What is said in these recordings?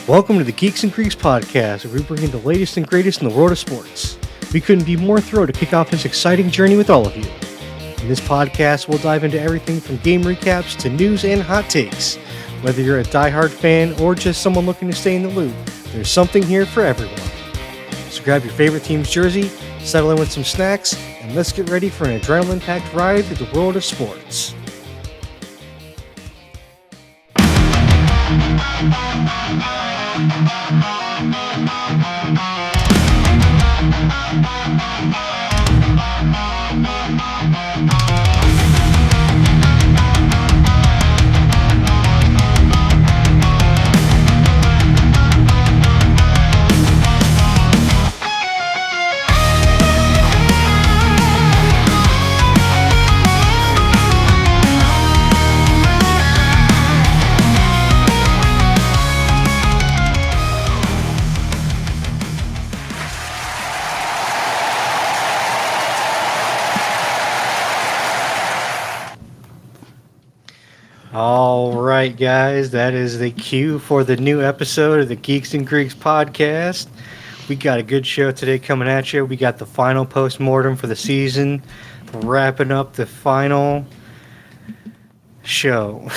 Welcome to the Geeks and Greeks podcast, where we bring in the latest and greatest in the world of sports. We couldn't be more thrilled to kick off this exciting journey with all of you. In this podcast, we'll dive into everything from game recaps to news and hot takes. Whether you're a diehard fan or just someone looking to stay in the loop, there's something here for everyone. So grab your favorite team's jersey, settle in with some snacks, and let's get ready for an adrenaline-packed ride through the world of sports. All right, guys, that is the cue for the new episode of the Geeks and Greeks podcast. We got a good show today coming at you. We got the final post-mortem for the season, wrapping up the final show.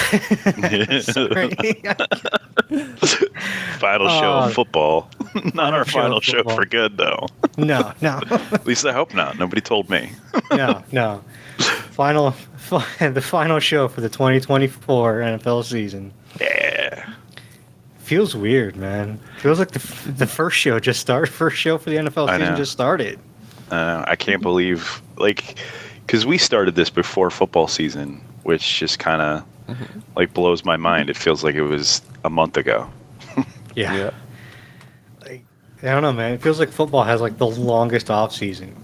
Final show of football. Not our final show for good, though. No. At least I hope not. Nobody told me. No. The final show for the 2024 NFL season. Yeah. Feels weird, man. Feels like the first show just started. First show for the NFL season just started. I can't believe, because we started this before football season, which just kind of blows my mind. It feels like it was a month ago. Yeah. I don't know, man. It feels like football has the longest off season.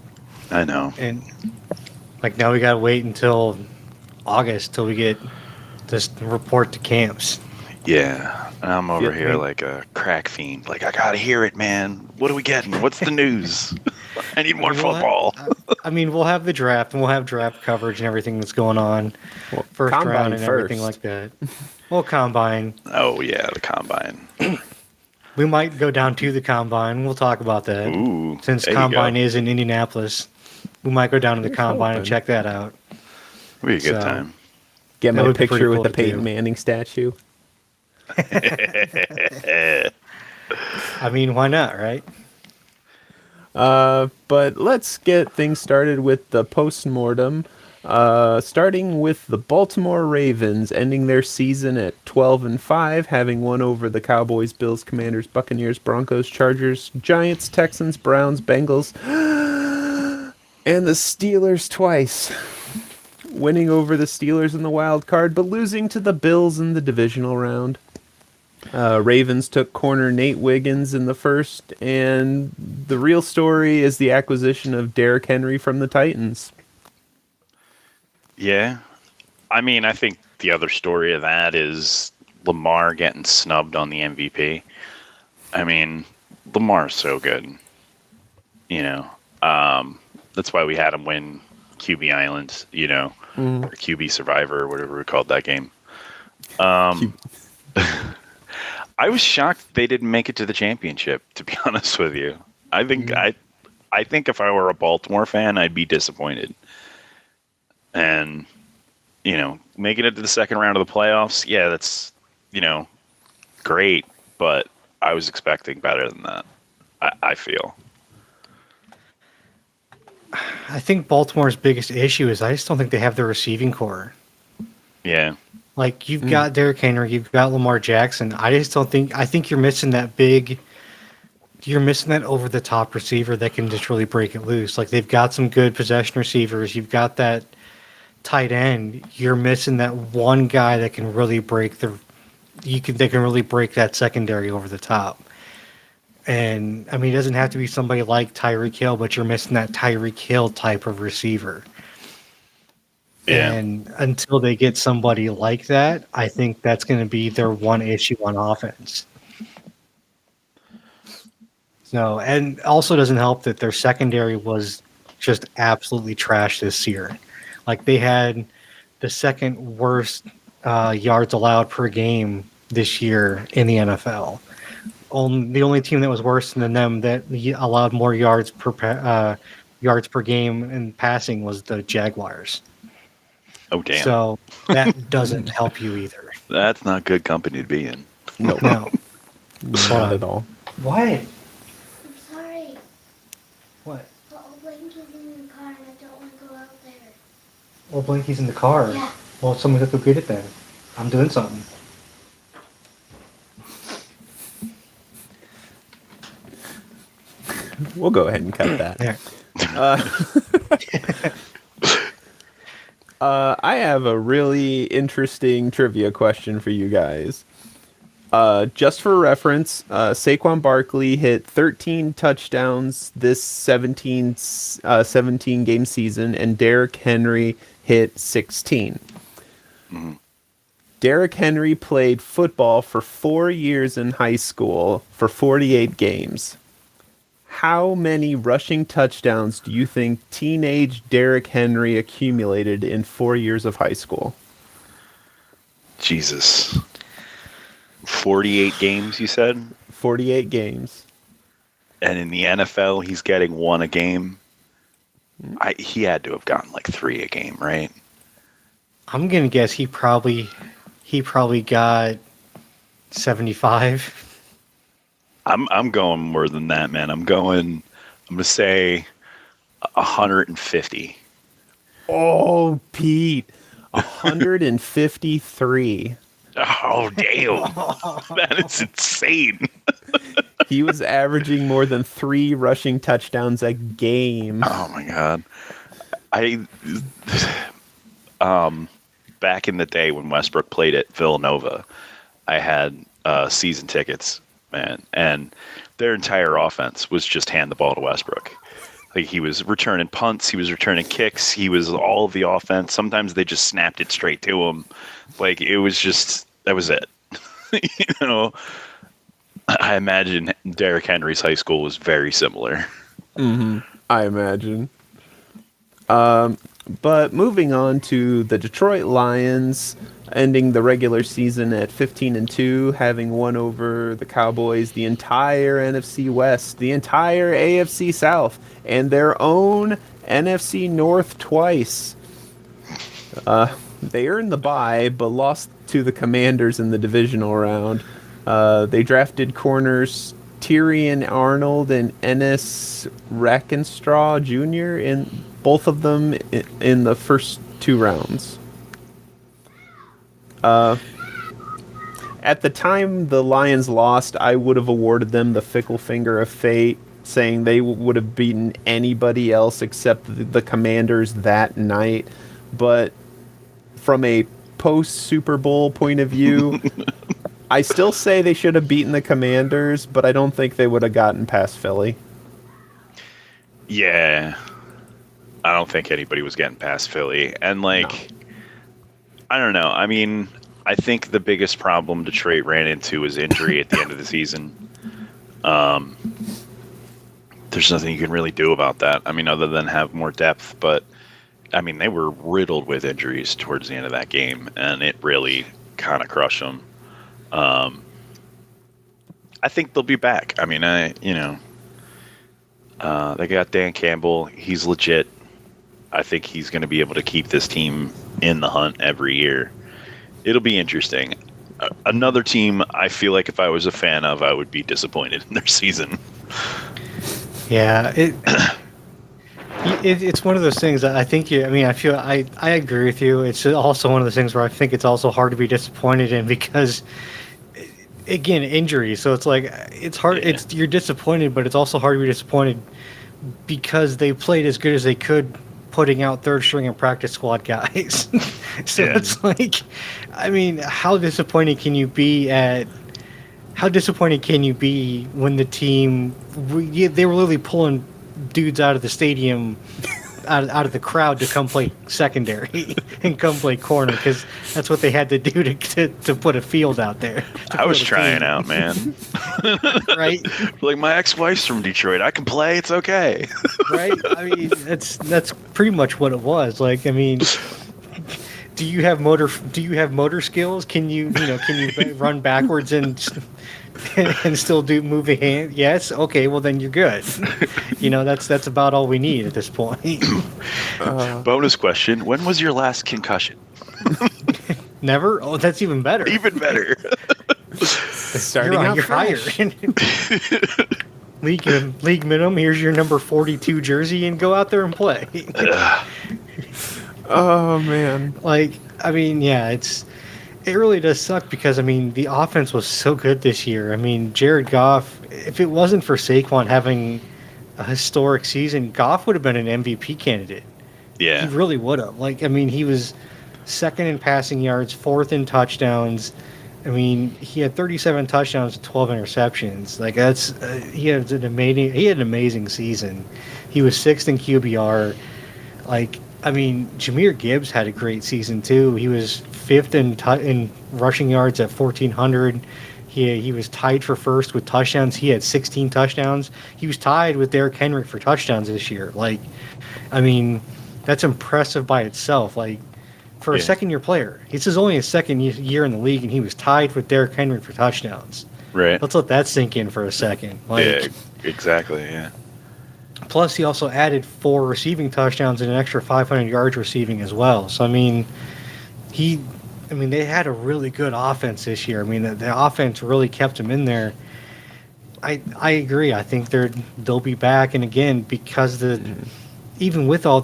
I know. And now we gotta wait until August till we get this report to camps. Yeah, and I'm over here like a crack fiend. I gotta hear it, man. What are we getting? What's the news? I need more football. We'll have the draft, and we'll have draft coverage and everything that's going on. Well, first round and first. everything like that. Well, combine. Oh, yeah, the combine. We might go down to the combine. We'll talk about that. Ooh, since combine is in Indianapolis, we might go down to the combine and check that out. It'll be a good time. Get my picture with the Peyton Manning statue. Why not, right? But let's get things started with the post-mortem. Starting with the Baltimore Ravens ending their season at 12-5, having won over the Cowboys, Bills, Commanders, Buccaneers, Broncos, Chargers, Giants, Texans, Browns, Bengals, and the Steelers twice. Winning over the Steelers in the wild card, but losing to the Bills in the divisional round. Ravens took corner Nate Wiggins in the first, and the real story is the acquisition of Derrick Henry from the Titans. Yeah. I think the other story of that is Lamar getting snubbed on the MVP. Lamar's so good. That's why we had him win QB Island, or QB Survivor, or whatever we called that game. I was shocked they didn't make it to the championship, to be honest with you. I think if I were a Baltimore fan, I'd be disappointed. And, making it to the second round of the playoffs, yeah, that's, great, but I was expecting better than that, I feel. I think Baltimore's biggest issue is I just don't think they have the receiving core. Yeah. You've got Derrick Henry, you've got Lamar Jackson. I think you're missing that over-the-top receiver that can just really break it loose. They've got some good possession receivers. You've got that tight end. You're missing that one guy that can really break that can really break that secondary over the top. And, it doesn't have to be somebody like Tyreek Hill, but you're missing that Tyreek Hill type of receiver. Yeah. And until they get somebody like that, I think that's going to be their one issue on offense. So, and also doesn't help that their secondary was just absolutely trash this year. They had the second worst yards allowed per game this year in the NFL. the only team that was worse than them that allowed more yards yards per game in passing was the Jaguars. Oh, damn. So that doesn't help you either. That's not good company to be in. No, No. not at all. What? I'm sorry. What? The old blanket's in the car and I don't want to go out there. Well, Blinky's in the car. Yeah. Well, someone has to go get it then. I'm doing something. We'll go ahead and cut that. There. I have a really interesting trivia question for you guys. Just for reference, Saquon Barkley hit 13 touchdowns this 17 game season, and Derrick Henry hit 16. Derrick Henry played football for 4 years in high school for 48 games. How many rushing touchdowns do you think teenage Derrick Henry accumulated in 4 years of high school? Jesus. 48 games, you said? 48 games. And in the NFL, he's getting 1 a game. He had to have gotten like 3 a game, right? I'm gonna guess he probably got 75. I'm going more than that, man. I'm gonna say 150. Oh, Pete, 153. Oh, damn. That is insane. He was averaging more than 3 rushing touchdowns a game. Oh my god. Back in the day when Westbrook played at Villanova, I had season tickets, man, and their entire offense was just hand the ball to Westbrook. Like, he was returning punts, he was returning kicks, he was all of the offense. Sometimes they just snapped it straight to him. Like, it was just, that was it. You know, I imagine Derrick Henry's high school was very similar. I imagine. But moving on to the Detroit Lions, ending the regular season at 15-2, having won over the Cowboys, the entire NFC West, the entire AFC South, and their own NFC North twice. They earned the bye, but lost to the Commanders in the divisional round. They drafted corners Tyrion Arnold and Ennis Rackenstraw Jr., in both of them in the first 2 rounds. At the time the Lions lost, I would have awarded them the fickle finger of fate, saying they would have beaten anybody else except the Commanders that night. But from a post-Super Bowl point of view, I still say they should have beaten the Commanders, but I don't think they would have gotten past Philly. Yeah. I don't think anybody was getting past Philly. And, like, No. I don't know. I mean, I think the biggest problem Detroit ran into was injury at the end of the season. There's nothing you can really do about that. I mean, other than have more depth. But, I mean, they were riddled with injuries towards the end of that game, and it really kind of crushed them. I think they'll be back. I mean, they got Dan Campbell. He's legit. I think he's going to be able to keep this team in the hunt every year. It'll be interesting. Another team I feel like if I was a fan of, I would be disappointed in their season. Yeah, it's one of those things that I think I agree with you. It's also one of those things where I think it's also hard to be disappointed in because, again, injuries. So it's like it's hard. Yeah. You're disappointed, but it's also hard to be disappointed because they played as good as they could, putting out third string and practice squad guys. So Yeah. it's like, I mean, how disappointed can you be when the team they were literally pulling dudes out of the stadium, out of the crowd to come play secondary and come play corner because that's what they had to do to put a field out there. I was trying out, man. Right? Like, my ex-wife's from Detroit. I can play. It's okay. Right? I mean, that's pretty much what it was. Like, I mean, do you have motor skills? Can you run backwards and and still do move a hand. Yes, okay, well then you're good. That's about all we need at this point. Bonus question: when was your last concussion? Never. Oh, that's even better. Even better. Starting out You're fresh. hired. League minimum. Here's your number 42 jersey, and go out there and play. Oh man. It really does suck because the offense was so good this year. Jared Goff. If it wasn't for Saquon having a historic season, Goff would have been an MVP candidate. Yeah. He really would have. He was second in passing yards, fourth in touchdowns. He had 37 touchdowns and 12 interceptions. He had an amazing season. He was sixth in QBR. Jahmyr Gibbs had a great season too. He was fifth in rushing yards at 1,400. He was tied for first with touchdowns. He had 16 touchdowns. He was tied with Derrick Henry for touchdowns this year. That's impressive by itself. For a second-year player, this is only his second year in the league, and he was tied with Derrick Henry for touchdowns. Right. Let's let that sink in for a second. Yeah, exactly. Yeah. Plus, he also added 4 receiving touchdowns and an extra 500 yards receiving as well. So, they had a really good offense this year. The offense really kept him in there. I agree. I think they'll be back, and again, because even with all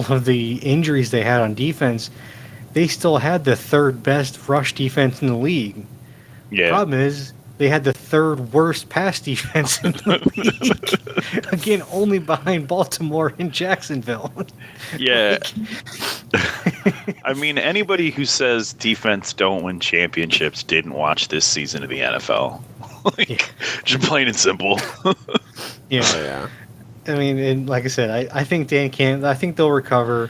of the injuries they had on defense, they still had the third best rush defense in the league. Yeah. Problem is, they had the third worst pass defense in the league. Again, only behind Baltimore and Jacksonville. Yeah. Anybody who says defense don't win championships didn't watch this season of the NFL. Just plain and simple. Yeah. Oh, yeah. And like I said, I think I think they'll recover.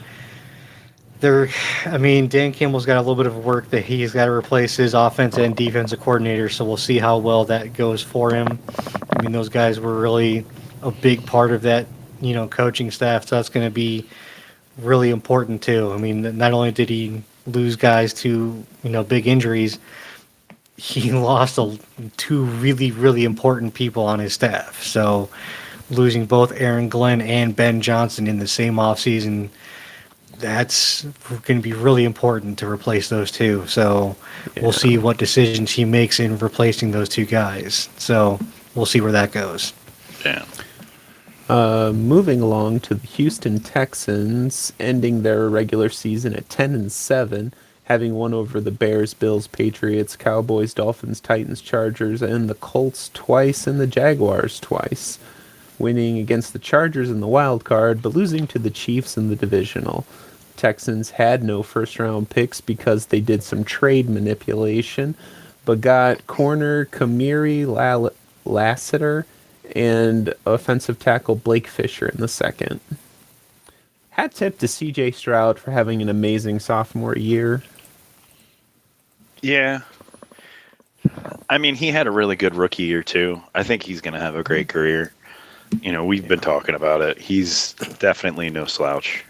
Dan Campbell's got a little bit of work that he's got to replace his offense and defensive coordinator, so we'll see how well that goes for him. Those guys were really a big part of that, coaching staff, so that's going to be really important too. Not only did he lose guys to, big injuries, he lost 2 really, really important people on his staff. So losing both Aaron Glenn and Ben Johnson in the same offseason, that's going to be really important to replace those two. So we'll see what decisions he makes in replacing those 2 guys. So we'll see where that goes. Yeah. Moving along to the Houston Texans, ending their regular season at 10-7, having won over the Bears, Bills, Patriots, Cowboys, Dolphins, Titans, Chargers, and the Colts twice, and the Jaguars twice. Winning against the Chargers in the wild card, but losing to the Chiefs in the divisional. Texans had no first-round picks because they did some trade manipulation, but got corner Kamiri Lassiter and offensive tackle Blake Fisher in the second. Hat tip to C.J. Stroud for having an amazing sophomore year. Yeah. He had a really good rookie year, too. I think he's going to have a great career. We've been talking about it. He's definitely no slouch.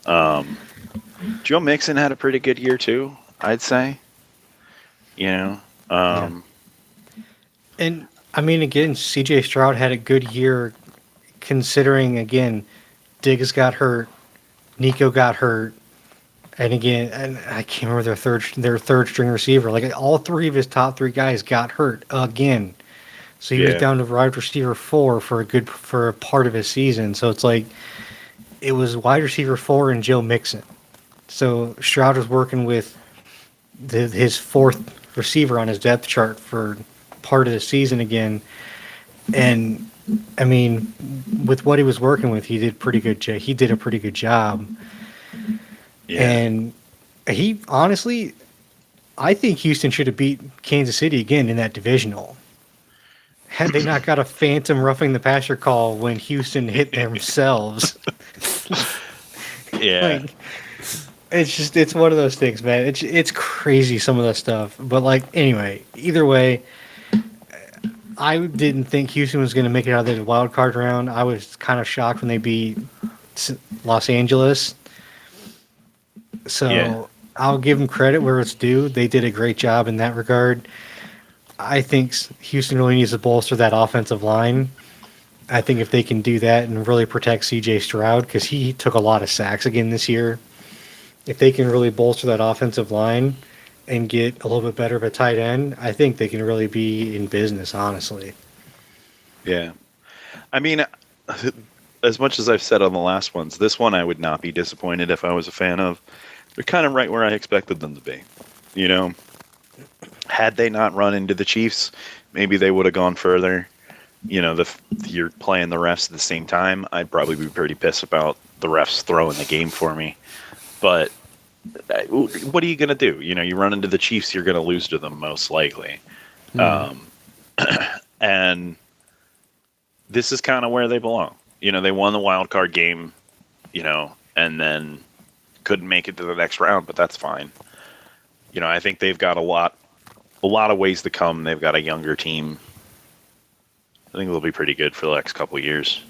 Joe Mixon had a pretty good year too, I'd say. And again, CJ Stroud had a good year considering, again, Diggs got hurt, Nico got hurt, and I can't remember their third string receiver. All 3 of his top 3 guys got hurt again. So he was down to wide receiver 4 for a part of his season. So it's it was wide receiver 4 and Joe Mixon. So Stroud was working with his 4th receiver on his depth chart for part of the season again. And with what he was working with, he did a pretty good job. Yeah. And he honestly, I think Houston should have beat Kansas City again in that divisional. Had they not got a phantom roughing the passer call when Houston hit themselves. Yeah. It's one of those things, man. It's crazy, some of that stuff. But anyway, either way, I didn't think Houston was going to make it out of the wild card round. I was kind of shocked when they beat Los Angeles. So I'll give them credit where it's due. They did a great job in that regard. I think Houston really needs to bolster that offensive line. I think if they can do that and really protect C.J. Stroud, because he took a lot of sacks again this year, if they can really bolster that offensive line and get a little bit better of a tight end, I think they can really be in business, honestly. Yeah. I mean, as much as I've said on the last ones, this one I would not be disappointed if I was a fan of. They're kind of right where I expected them to be. You know, had they not run into the Chiefs, maybe they would have gone further. You know, you're playing the refs at the same time. I'd probably be pretty pissed about the refs throwing the game for me. But what are you going to do? You know, you run into the Chiefs, you're going to lose to them most likely. And this is kind of where they belong. You know, they won the wild card game, you know, and then couldn't make it to the next round, but that's fine. You know, I think they've got a lot of ways to come. They've got a younger team. I think they'll be pretty good for the next couple of years.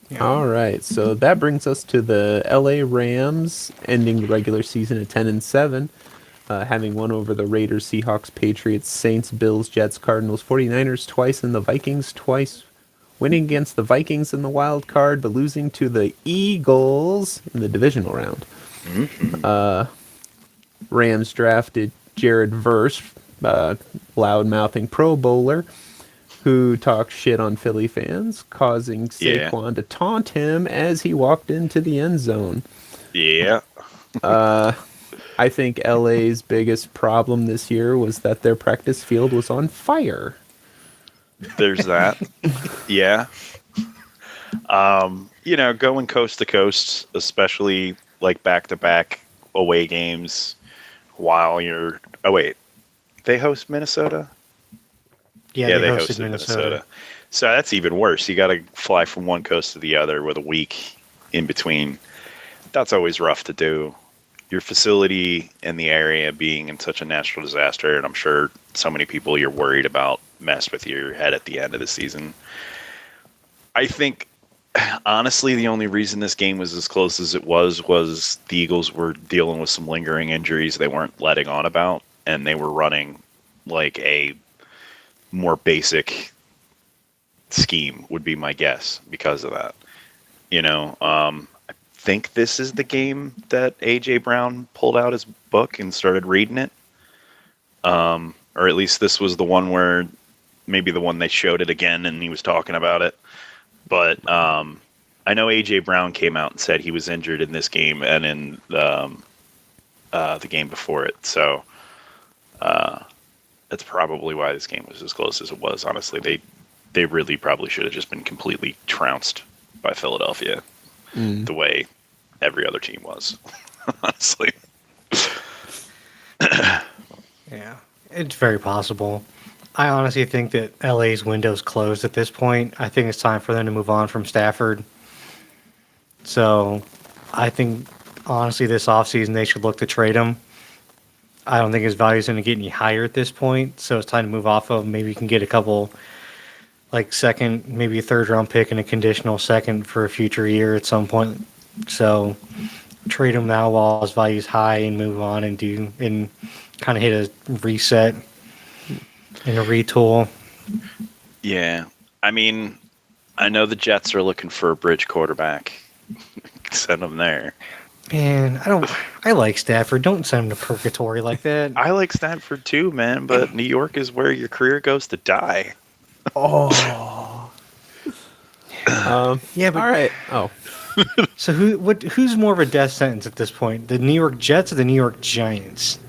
Yeah. All right, so that brings us to the LA Rams ending the regular season at 10-7, having won over the Raiders, Seahawks, Patriots, Saints, Bills, Jets, Cardinals, 49ers twice, and the Vikings twice, winning against the Vikings in the wild card, but losing to the Eagles in the divisional round. Rams drafted Jared Verse, loud-mouthing Pro Bowler, who talked shit on Philly fans, causing Saquon to taunt him as he walked into the end zone. Yeah. I think LA's biggest problem this year was that their practice field was on fire. There's that. Yeah. You know, going coast to coast, especially like back-to-back away games while you're... Oh, wait. They host Minnesota? Yeah, they hosted Minnesota. So that's even worse. You got to fly from one coast to the other with a week in between. That's always rough to do. Your facility and the area being in such a natural disaster, and I'm sure so many people you're worried about mess with your head at the end of the season. I think, honestly, the only reason this game was as close as it was the Eagles were dealing with some lingering injuries they weren't letting on about, and they were running like a more basic scheme would be my guess because of that. You know, I think this is the game that A.J. Brown pulled out his book and started reading it. Or at least this was the one where maybe the one they showed it again and he was talking about it. But I know A.J. Brown came out and said he was injured in this game and in the game before it. So that's probably why this game was as close as it was. Honestly, they really probably should have just been completely trounced by Philadelphia the way every other team was, honestly. Yeah, it's very possible. I honestly think that LA's window's closed at this point. I think it's time for them to move on from Stafford. So I think, honestly, this offseason they should look to trade him. I don't think his value is going to get any higher at this point, so it's time to move off of him. Maybe you can get a couple, like second, maybe a third-round pick and a conditional second for a future year at some point. So trade him now while his value is high and move on and kind of hit a reset and a retool. Yeah. I mean, I know the Jets are looking for a bridge quarterback. Send them there. Man, I like Stafford. Don't send him to purgatory like that. I like Stafford too, man, but New York is where your career goes to die. Oh. Yeah, but all right. Oh. So who's more of a death sentence at this point? The New York Jets or the New York Giants?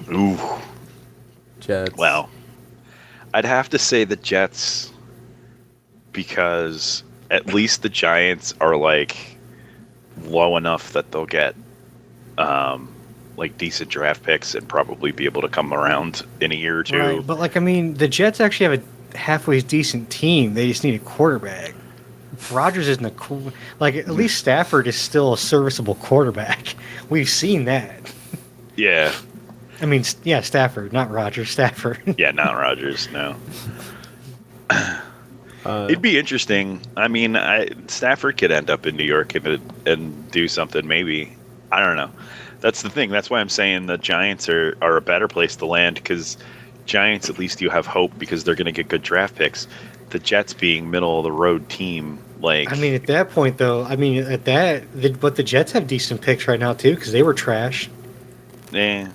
Ooh. Jets. Well, I'd have to say the Jets because at least the Giants are like low enough that they'll get like decent draft picks and probably be able to come around in a year or two. Right, but like I mean, the Jets actually have a halfway decent team. They just need a quarterback. Rodgers isn't a cool. Like at least Stafford is still a serviceable quarterback. We've seen that. Yeah. I mean, yeah, Stafford, not Rodgers. Stafford. Yeah, not Rodgers. No. It'd be interesting. I mean, Stafford could end up in New York and do something maybe. I don't know. That's the thing. That's why I'm saying the Giants are a better place to land, because Giants, at least you have hope because they're going to get good draft picks. The Jets being middle of the road team, like, I mean, at that point, though, but the Jets have decent picks right now too because they were trash. eh,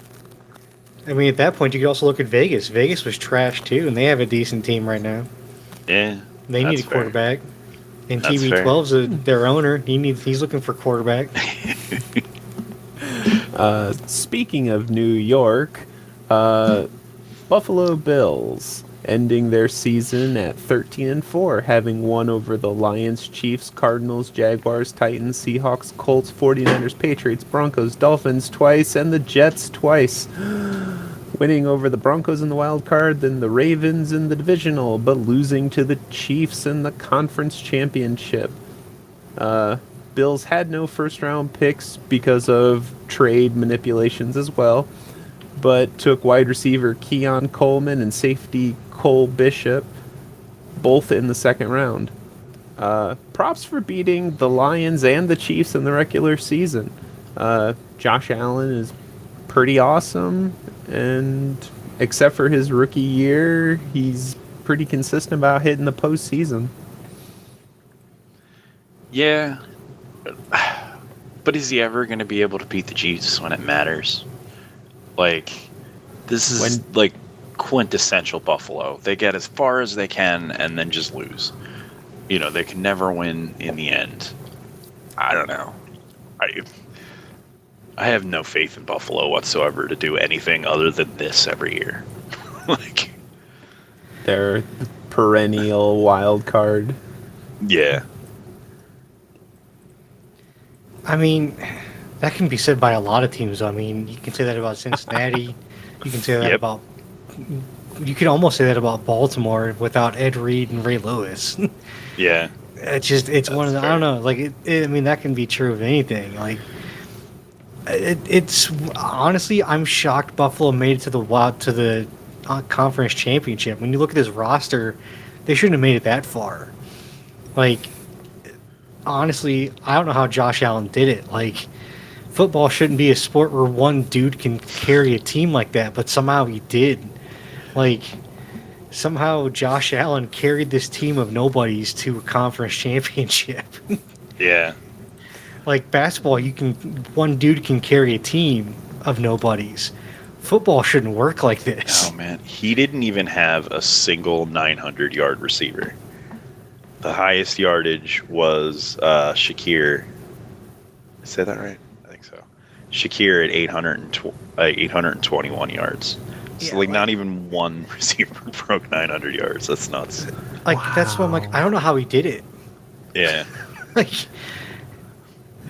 I mean, at that point, you could also look at Vegas. Vegas was trash too, and they have a decent team right now. eh, They need a that's fair. quarterback. And That's fair. TB12's their owner. He's looking for quarterback. Speaking of New York, Buffalo Bills ending their season at 13-4, having won over the Lions, Chiefs, Cardinals, Jaguars, Titans, Seahawks, Colts, 49ers, Patriots, Broncos, Dolphins twice, and the Jets twice. Winning over the Broncos in the wild card, then the Ravens in the divisional, but losing to the Chiefs in the conference championship. Bills had no first-round picks because of trade manipulations as well, but took wide receiver Keon Coleman and safety Cole Bishop, both in the second round. Props for beating the Lions and the Chiefs in the regular season. Josh Allen is pretty awesome, and except for his rookie year, he's pretty consistent about hitting the postseason. Yeah. But is he ever going to be able to beat the Chiefs when it matters? Like, this is like quintessential Buffalo. They get as far as they can and then just lose. You know, they can never win in the end. I don't know. I have no faith in Buffalo whatsoever to do anything other than this every year. Like, Their perennial wild card. yeah. I mean, that can be said by a lot of teams. I mean, you can say that about Cincinnati. You can say that Yep. about. You could almost say that about Baltimore without Ed Reed and Ray Lewis. Yeah. It's one of the, I don't fair. know. Like, I mean, that can be true of anything. Like, it's honestly, I'm shocked Buffalo made it to the conference championship. When you look at this roster, they shouldn't have made it that far. Like, honestly, I don't know how Josh Allen did it. Like, football shouldn't be a sport where one dude can carry a team like that, but somehow he did. Like, somehow Josh Allen carried this team of nobodies to a conference championship. Yeah. Like, basketball, one dude can carry a team of nobodies. Football shouldn't work like this. Oh, man. He didn't even have a single 900-yard receiver. The highest yardage was Shakir. Say that right? I think so. Shakir at 821 yards. So, Yeah, not even one receiver broke 900 yards. That's nuts. Like, that's why I'm like, I don't know how he did it. Yeah. Like,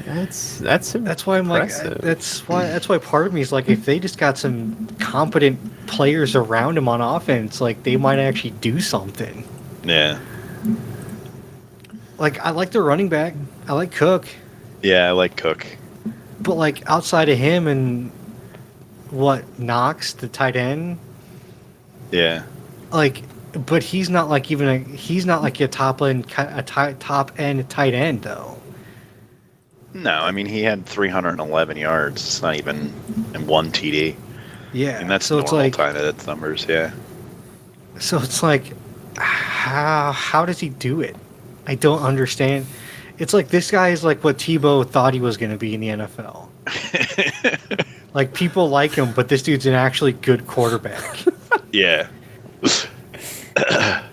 That's why I'm like, impressive. that's why part of me is like, if they just got some competent players around him on offense, like, they might actually do something. Yeah. Like, I like their running back. I like Cook. Yeah, I like Cook. But, like, outside of him and Knox, the tight end, Yeah. like, but he's not like a top end tight end though. No, I mean, he had 311 yards. It's not even in one TD. Yeah, And that's so it's normal like, tight end numbers, yeah. so it's like, how does he do it? I don't understand. It's like this guy is like what Tebow thought he was going to be in the NFL. Like, people like him, but this dude's an actually good quarterback. Yeah.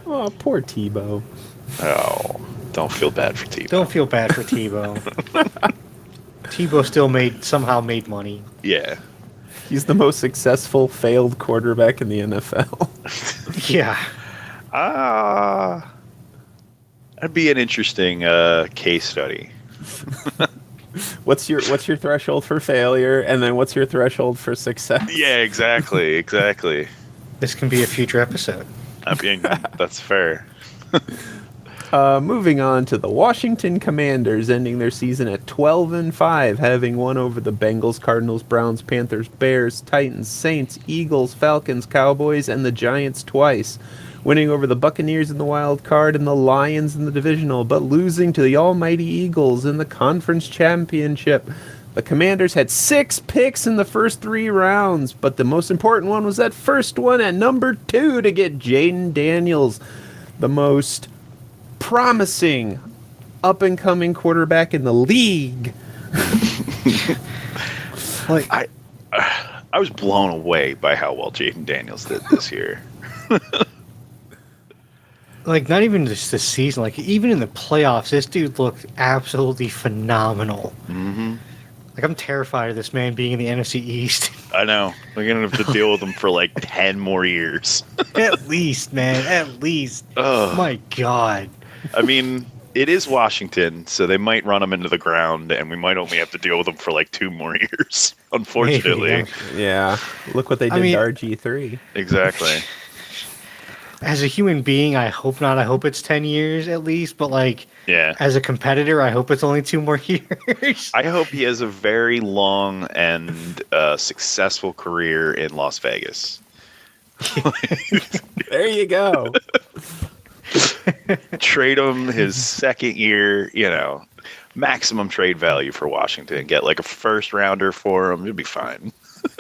Oh, poor Tebow. Oh, don't feel bad for Tebow. Don't feel bad for Tebow. Tebow still somehow made money. Yeah. He's the most successful failed quarterback in the NFL. Yeah. That'd be an interesting case study. What's your threshold for failure, and then what's your threshold for success? Yeah, exactly. This can be a future episode. I mean, that's fair. Moving on to the Washington Commanders, ending their season at 12-5, having won over the Bengals, Cardinals, Browns, Panthers, Bears, Titans, Saints, Eagles, Falcons, Cowboys, and the Giants twice. Winning over the Buccaneers in the wild card and the Lions in the divisional, but losing to the almighty Eagles in the conference championship. The Commanders had 6 picks in the first 3 rounds, but the most important one was that first one at number 2 to get Jaden Daniels, the most promising up-and-coming quarterback in the league. Like, I was blown away by how well Jaden Daniels did this year. like not even just this season, like even in the playoffs, this dude looked absolutely phenomenal. Mm-hmm. Like I'm terrified of this man being in the NFC East. I know. We're going to have to deal with him for like 10 more years. At least, man, at least. Ugh. My God. I mean, it is Washington, so they might run him into the ground, and we might only have to deal with him for like 2 more years, unfortunately. Maybe, Yeah, look what they did I mean- to RG3. Exactly. As a human being, I hope not. I hope it's 10 years at least, but like Yeah. as a competitor, I hope it's only 2 more years. I hope he has a very long and successful career in Las Vegas. There you go. Trade him his second year, maximum trade value for Washington. Get like a first rounder for him. It'd be fine.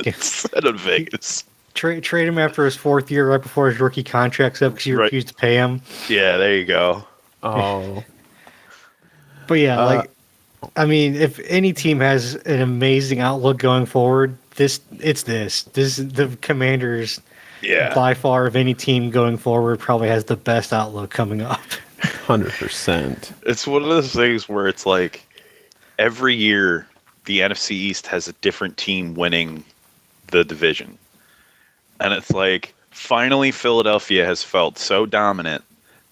Instead of Vegas. Trade him after his 4th year, right before his rookie contract's up, because you Right. refused to pay him. Yeah, there you go. Oh, But yeah, like, I mean, if any team has an amazing outlook going forward, it's this. This is the Commanders, Yeah. by far, of any team going forward, probably has the best outlook coming up. 100%. It's one of those things where it's like every year the NFC East has a different team winning the division. And it's like finally Philadelphia has felt so dominant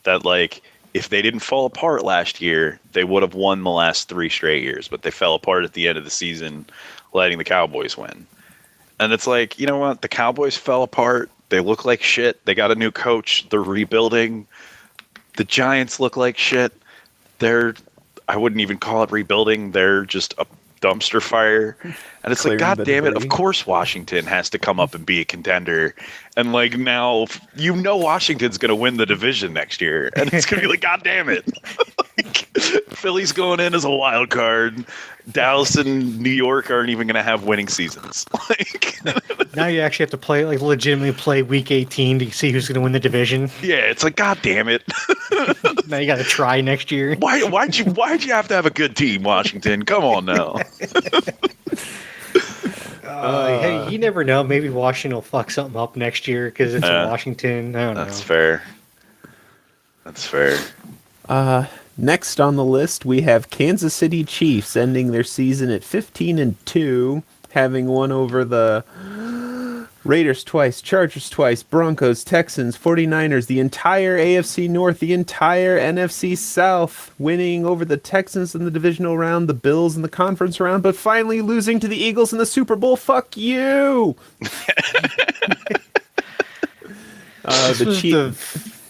that like if they didn't fall apart last year, they would have won the last 3 straight years, but they fell apart at the end of the season, letting the Cowboys win. And it's like, you know what? The Cowboys fell apart. They look like shit. They got a new coach. They're rebuilding. The Giants look like shit. I wouldn't even call it rebuilding. They're just a dumpster fire. And it's Clearing like, God the damn it. debris. Of course Washington has to come up and be a contender. And like now, Washington's going to win the division next year. And it's going to be like, God damn it. Like, Philly's going in as a wild card. Dallas and New York aren't even going to have winning seasons. Like, Now you actually have to play, like, legitimately play Week 18 to see who's going to win the division. yeah, it's like, God damn it. Now you got to try next year. Why'd you have to have a good team, Washington? Come on now. Hey, you never know. Maybe Washington will fuck something up next year because it's in Washington. I don't know. That's fair. That's fair. Next on the list, we have Kansas City Chiefs ending their season at 15-2, having won over the Raiders twice, Chargers twice, Broncos, Texans, 49ers, the entire AFC North, the entire NFC South, winning over the Texans in the divisional round, the Bills in the conference round, but finally losing to the Eagles in the Super Bowl. Fuck you!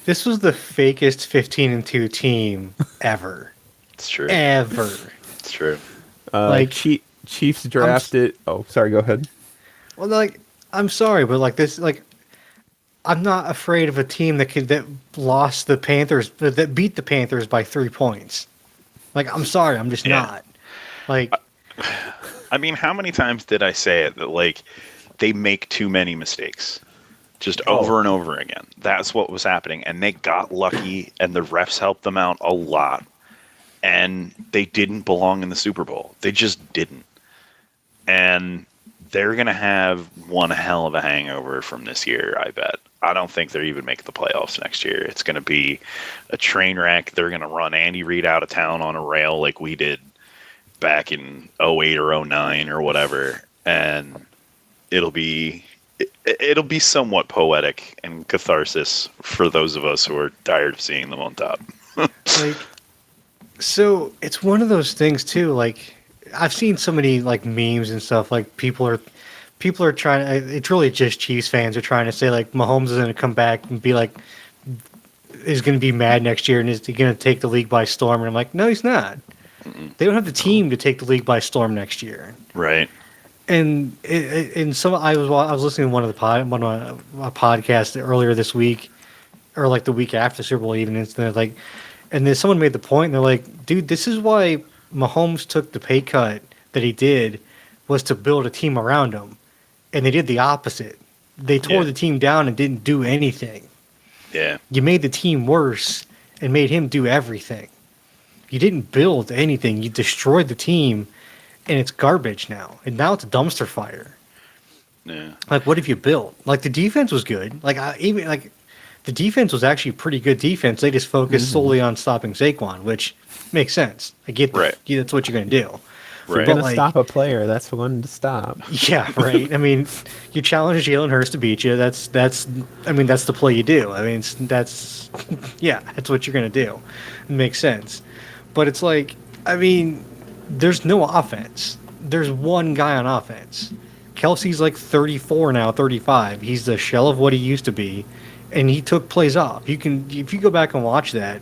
This was the fakest 15-2 team ever. It's true. Ever. It's true. Like- Chiefs drafted... Oh, sorry, go ahead. Well, like, I'm sorry, but like this, like, I'm not afraid of a team that lost the Panthers, that beat the Panthers by 3 points. Like, I'm sorry, I'm just Yeah. not. Like, I mean, how many times did I say it that like they make too many mistakes? Just over and over again. That's what was happening. And they got lucky and the refs helped them out a lot. And they didn't belong in the Super Bowl. They just didn't. And they're going to have one hell of a hangover from this year, I bet. I don't think they're even making the playoffs next year. It's going to be a train wreck. They're going to run Andy Reid out of town on a rail like we did back in 08 or 09 or whatever. And it'll be somewhat poetic and catharsis for those of us who are tired of seeing them on top. like, so it's one of those things too. Like, I've seen so many like memes and stuff. Like, people are trying. It's really just Chiefs fans are trying to say like Mahomes is going to come back and be like, is going to be mad next year and is going to take the league by storm. And I'm like, no, he's not. They don't have the team to take the league by storm next year. Right. And I was listening to one of a podcast earlier this week, or like the week after the Super Bowl even, and they're like, and then someone made the point, and they're like, dude, this is why Mahomes took the pay cut that he did was to build a team around him, and they did the opposite. They tore Yeah. the team down and didn't do anything. Yeah. You made the team worse and made him do everything. You didn't build anything. You destroyed the team, and it's garbage now. And now it's a dumpster fire. Yeah. Like, what have you built? Like, the defense was good. The defense was actually pretty good defense. They just focused solely on stopping Saquon, which makes sense. I get that. Right. Yeah, that's what you're going to do. Right. Gonna like- stop a player. That's the one to stop. Yeah, right. I mean, you challenge Jalen Hurts to beat you. That's the play you do. I mean, that's what you're going to do. It makes sense. But it's like, I mean, there's no offense. There's one guy on offense. Kelsey's like 34 now, 35. He's the shell of what he used to be, and he took plays off. If you go back and watch that,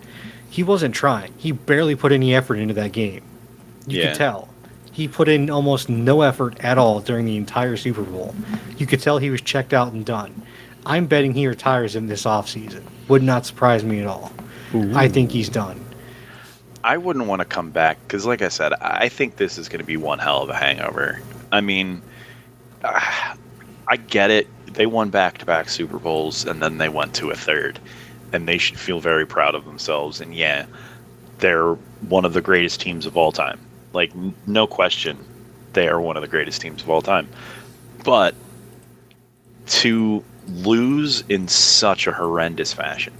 he wasn't trying. He barely put any effort into that game. You Yeah. could tell. He put in almost no effort at all during the entire Super Bowl. You could tell he was checked out and done. I'm betting he retires in this offseason. Would not surprise me at all. I think he's done. I wouldn't want to come back because, like I said, I think this is going to be one hell of a hangover. I mean, I get it. They won back-to-back Super Bowls, and then they went to a third, and they should feel very proud of themselves. And yeah, they're one of the greatest teams of all time. Like, no question, they are one of the greatest teams of all time. But to lose in such a horrendous fashion,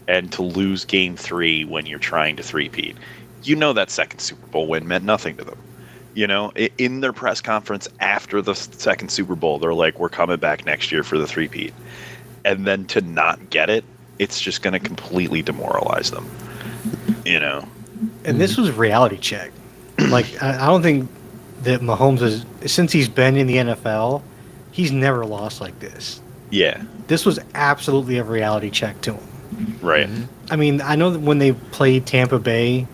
and to lose Game 3 when you're trying to three-peat, you know that second Super Bowl win meant nothing to them. You know, in their press conference after the second Super Bowl, they're like, we're coming back next year for the three-peat. And then to not get it, it's just going to completely demoralize them. You know? And this was reality check. Like, I don't think that Mahomes is, since he's been in the NFL, he's never lost like this. Yeah. This was absolutely a reality check to him. Right. I mean, I know that when they played Tampa Bay,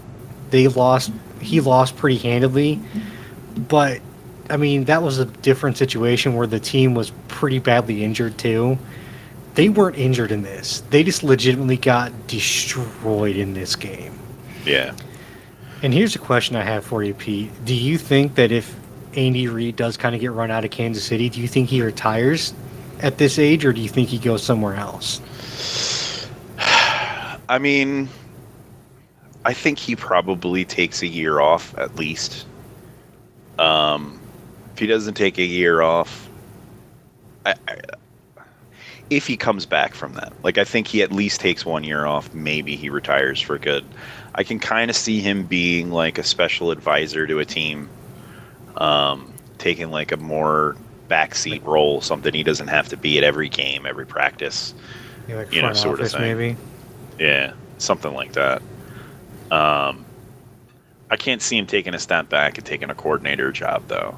he lost pretty handedly, but I mean, that was a different situation where the team was pretty badly injured too. They weren't injured in this. They just legitimately got destroyed in this game. Yeah. And here's a question I have for you, Pete. Do you think that if Andy Reid does kind of get run out of Kansas City, do you think he retires at this age, or do you think he goes somewhere else? I mean, I think he probably takes a year off at least. If he doesn't take a year off, if he comes back from that, like, I think he at least takes 1 year off. Maybe he retires for good. I can kind of see him being like a special advisor to a team, taking like a more backseat role, something he doesn't have to be at every game, every practice. Yeah, like You know, front sort of office, thing. maybe. Yeah, something like that. I can't see him taking a step back and taking a coordinator job, though.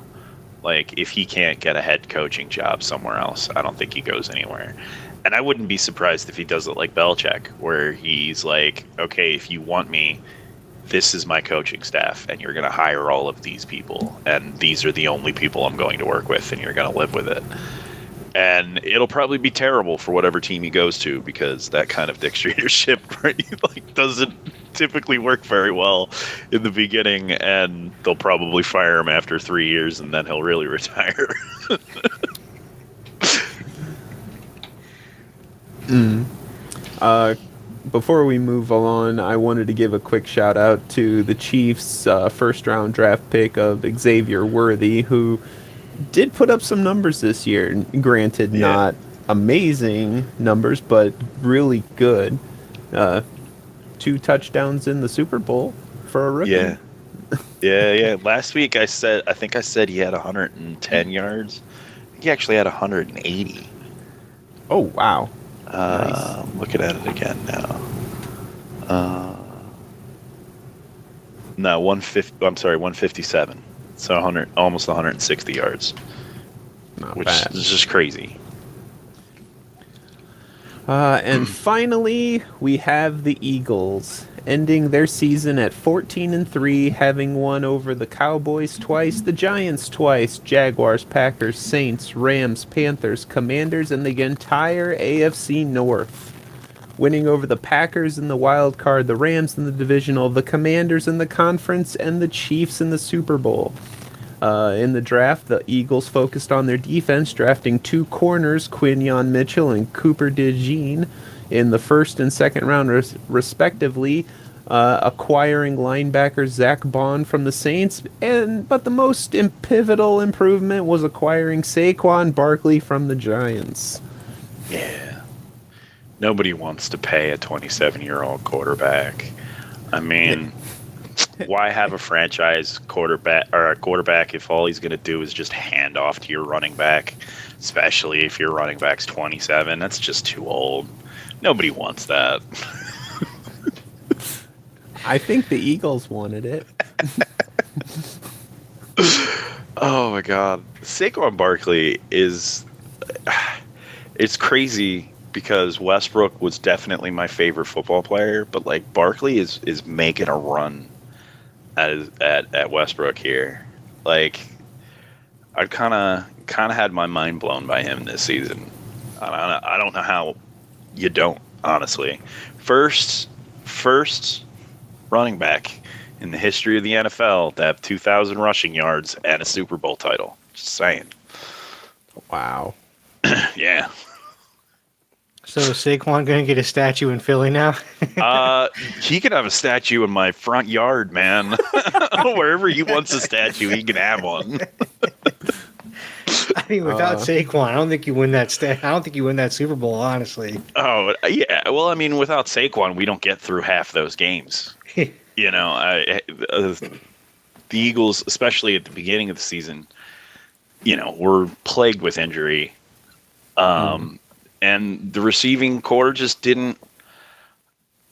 Like, if he can't get a head coaching job somewhere else, I don't think he goes anywhere. And I wouldn't be surprised if he does it like Belichick, where he's like, okay, if you want me, this is my coaching staff, and you're going to hire all of these people, and these are the only people I'm going to work with, and you're going to live with it. And it'll probably be terrible for whatever team he goes to, because that kind of dictatorship, right, like, doesn't typically work very well in the beginning, and they'll probably fire him after 3 years, and then he'll really retire. Before we move on, I wanted to give a quick shout out to the Chiefs' first round draft pick of Xavier Worthy, who did put up some numbers this year. Granted, Yeah. not amazing numbers, but really good. 2 touchdowns in the Super Bowl for a rookie. Yeah. Last week I think I said he had 110 yards. I think he actually had 180. Oh, wow. Nice. I'm looking at it again now. No, 150. I'm sorry, 157. So 100, almost 160 yards, Not which bad. is just crazy. And finally, we have the Eagles ending their season at 14-3, having won over the Cowboys twice, the Giants twice, Jaguars, Packers, Saints, Rams, Panthers, Commanders, and the entire AFC North. Winning over the Packers in the wild card, the Rams in the divisional, the Commanders in the conference, and the Chiefs in the Super Bowl. In the draft, the Eagles focused on their defense, drafting 2 corners, Quinyon Mitchell and Cooper DeJean, in the first and second round, respectively. Acquiring linebacker Zach Bond from the Saints, but the most pivotal improvement was acquiring Saquon Barkley from the Giants. Yeah. Nobody wants to pay a 27-year-old quarterback. I mean, why have a franchise quarterback or a quarterback if all he's going to do is just hand off to your running back, especially if your running back's 27? That's just too old. Nobody wants that. I think the Eagles wanted it. Oh my God. Saquon Barkley is, it's crazy because Westbrook was definitely my favorite football player, but like Barkley is making a run at Westbrook here. Like I kind of had my mind blown by him this season. I don't know how you don't, honestly. First running back in the history of the NFL to have 2,000 rushing yards and a Super Bowl title. Just saying. Wow. Yeah. So is Saquon going to get a statue in Philly now? He can have a statue in my front yard, man. Wherever he wants a statue, he can have one. I mean, without Saquon, I don't think you win that I don't think you win that Super Bowl, honestly. Oh, yeah. Well, I mean, without Saquon, we don't get through half those games. You know, the Eagles, especially at the beginning of the season, you know, were plagued with injury. And the receiving core just didn't.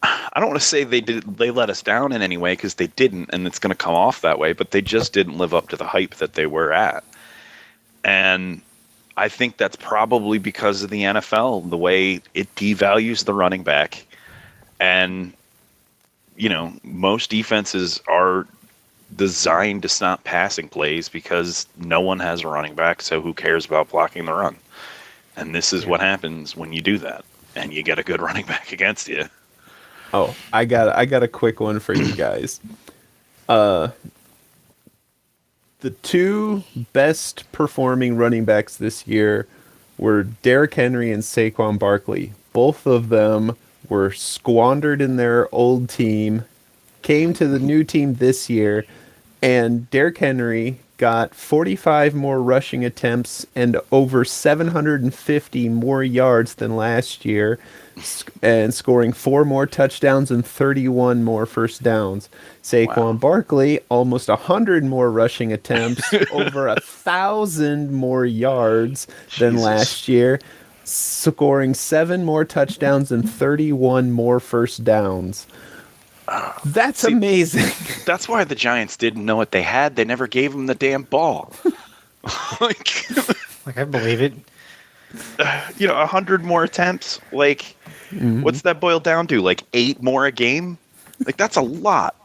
I don't want to say they let us down in any way, because they didn't, and it's going to come off that way. But they just didn't live up to the hype that they were at, and I think that's probably because of the NFL, the way it devalues the running back, and you know, most defenses are designed to stop passing plays because no one has a running back, so who cares about blocking the run? And this is what happens when you do that, and you get a good running back against you. Oh, I got a quick one for you guys. The 2 best performing running backs this year were Derrick Henry and Saquon Barkley. Both of them were squandered in their old team, came to the new team this year, and Derrick Henry got 45 more rushing attempts and over 750 more yards than last year, and scoring 4 more touchdowns and 31 more first downs. Saquon Barkley, almost 100 more rushing attempts, over 1,000 more yards than last year, scoring 7 more touchdowns and 31 more first downs. That's amazing. That's why the Giants didn't know what they had. They never gave him the damn ball. like, I believe it. you know, 100 more attempts. Like, what's that boil down to? Like 8 more a game? Like, that's a lot.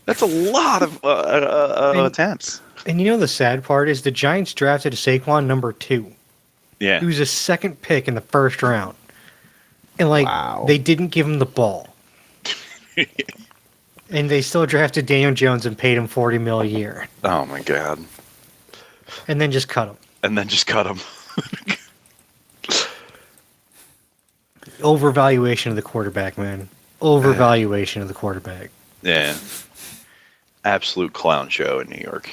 That's a lot of attempts. And you know the sad part is the Giants drafted Saquon number 2. Yeah. He was a second pick in the first round. And they didn't give him the ball. And they still drafted Daniel Jones and paid him $40 million a year. Oh my God. And then just cut him. Overvaluation of the quarterback, man. Overvaluation of the quarterback. Yeah. Absolute clown show in New York.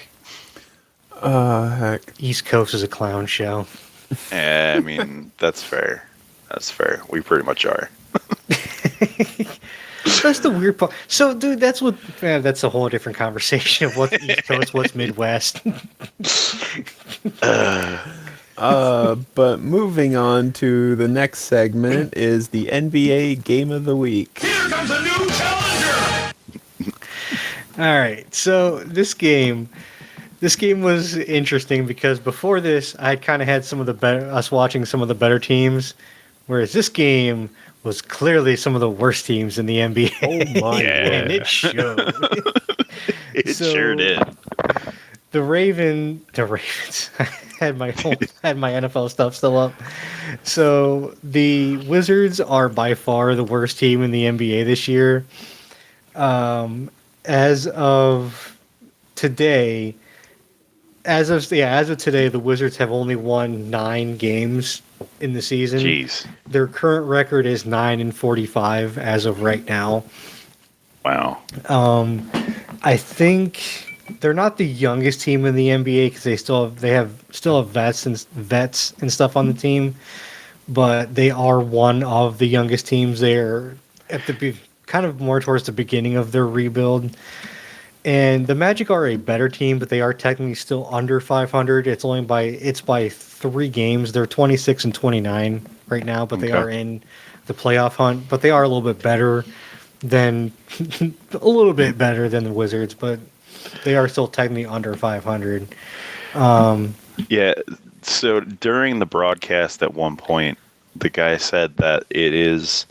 Heck. East Coast is a clown show. Yeah, I mean, that's fair. That's fair. We pretty much are. That's the weird part. So, dude, that's a whole different conversation of what's East Coast, what's Midwest. But moving on to the next segment is the NBA Game of the Week. Here comes a new challenger! All right, so this game was interesting because before this, I kind of had us watching some of the better teams, whereas this game was clearly some of the worst teams in the NBA. Oh my And God. it showed. It sure did. The Ravens. I had my NFL stuff still up. So the Wizards are by far the worst team in the NBA this year. As of today, as of today, the Wizards have only won 9 games in the season. Jeez. Their current record is 9-45 as of right now. Wow. I think they're not the youngest team in the NBA because they still have vets and stuff on the team, but they are one of the youngest teams. They're at kind of more towards the beginning of their rebuild. And the Magic are a better team, but they are technically still under 500. It's by 3 games. They're 26-29 right now, but they Okay. are in the playoff hunt. But they are a little bit better than the Wizards, but they are still technically under 500. Yeah. So during the broadcast, at one point, the guy said that it is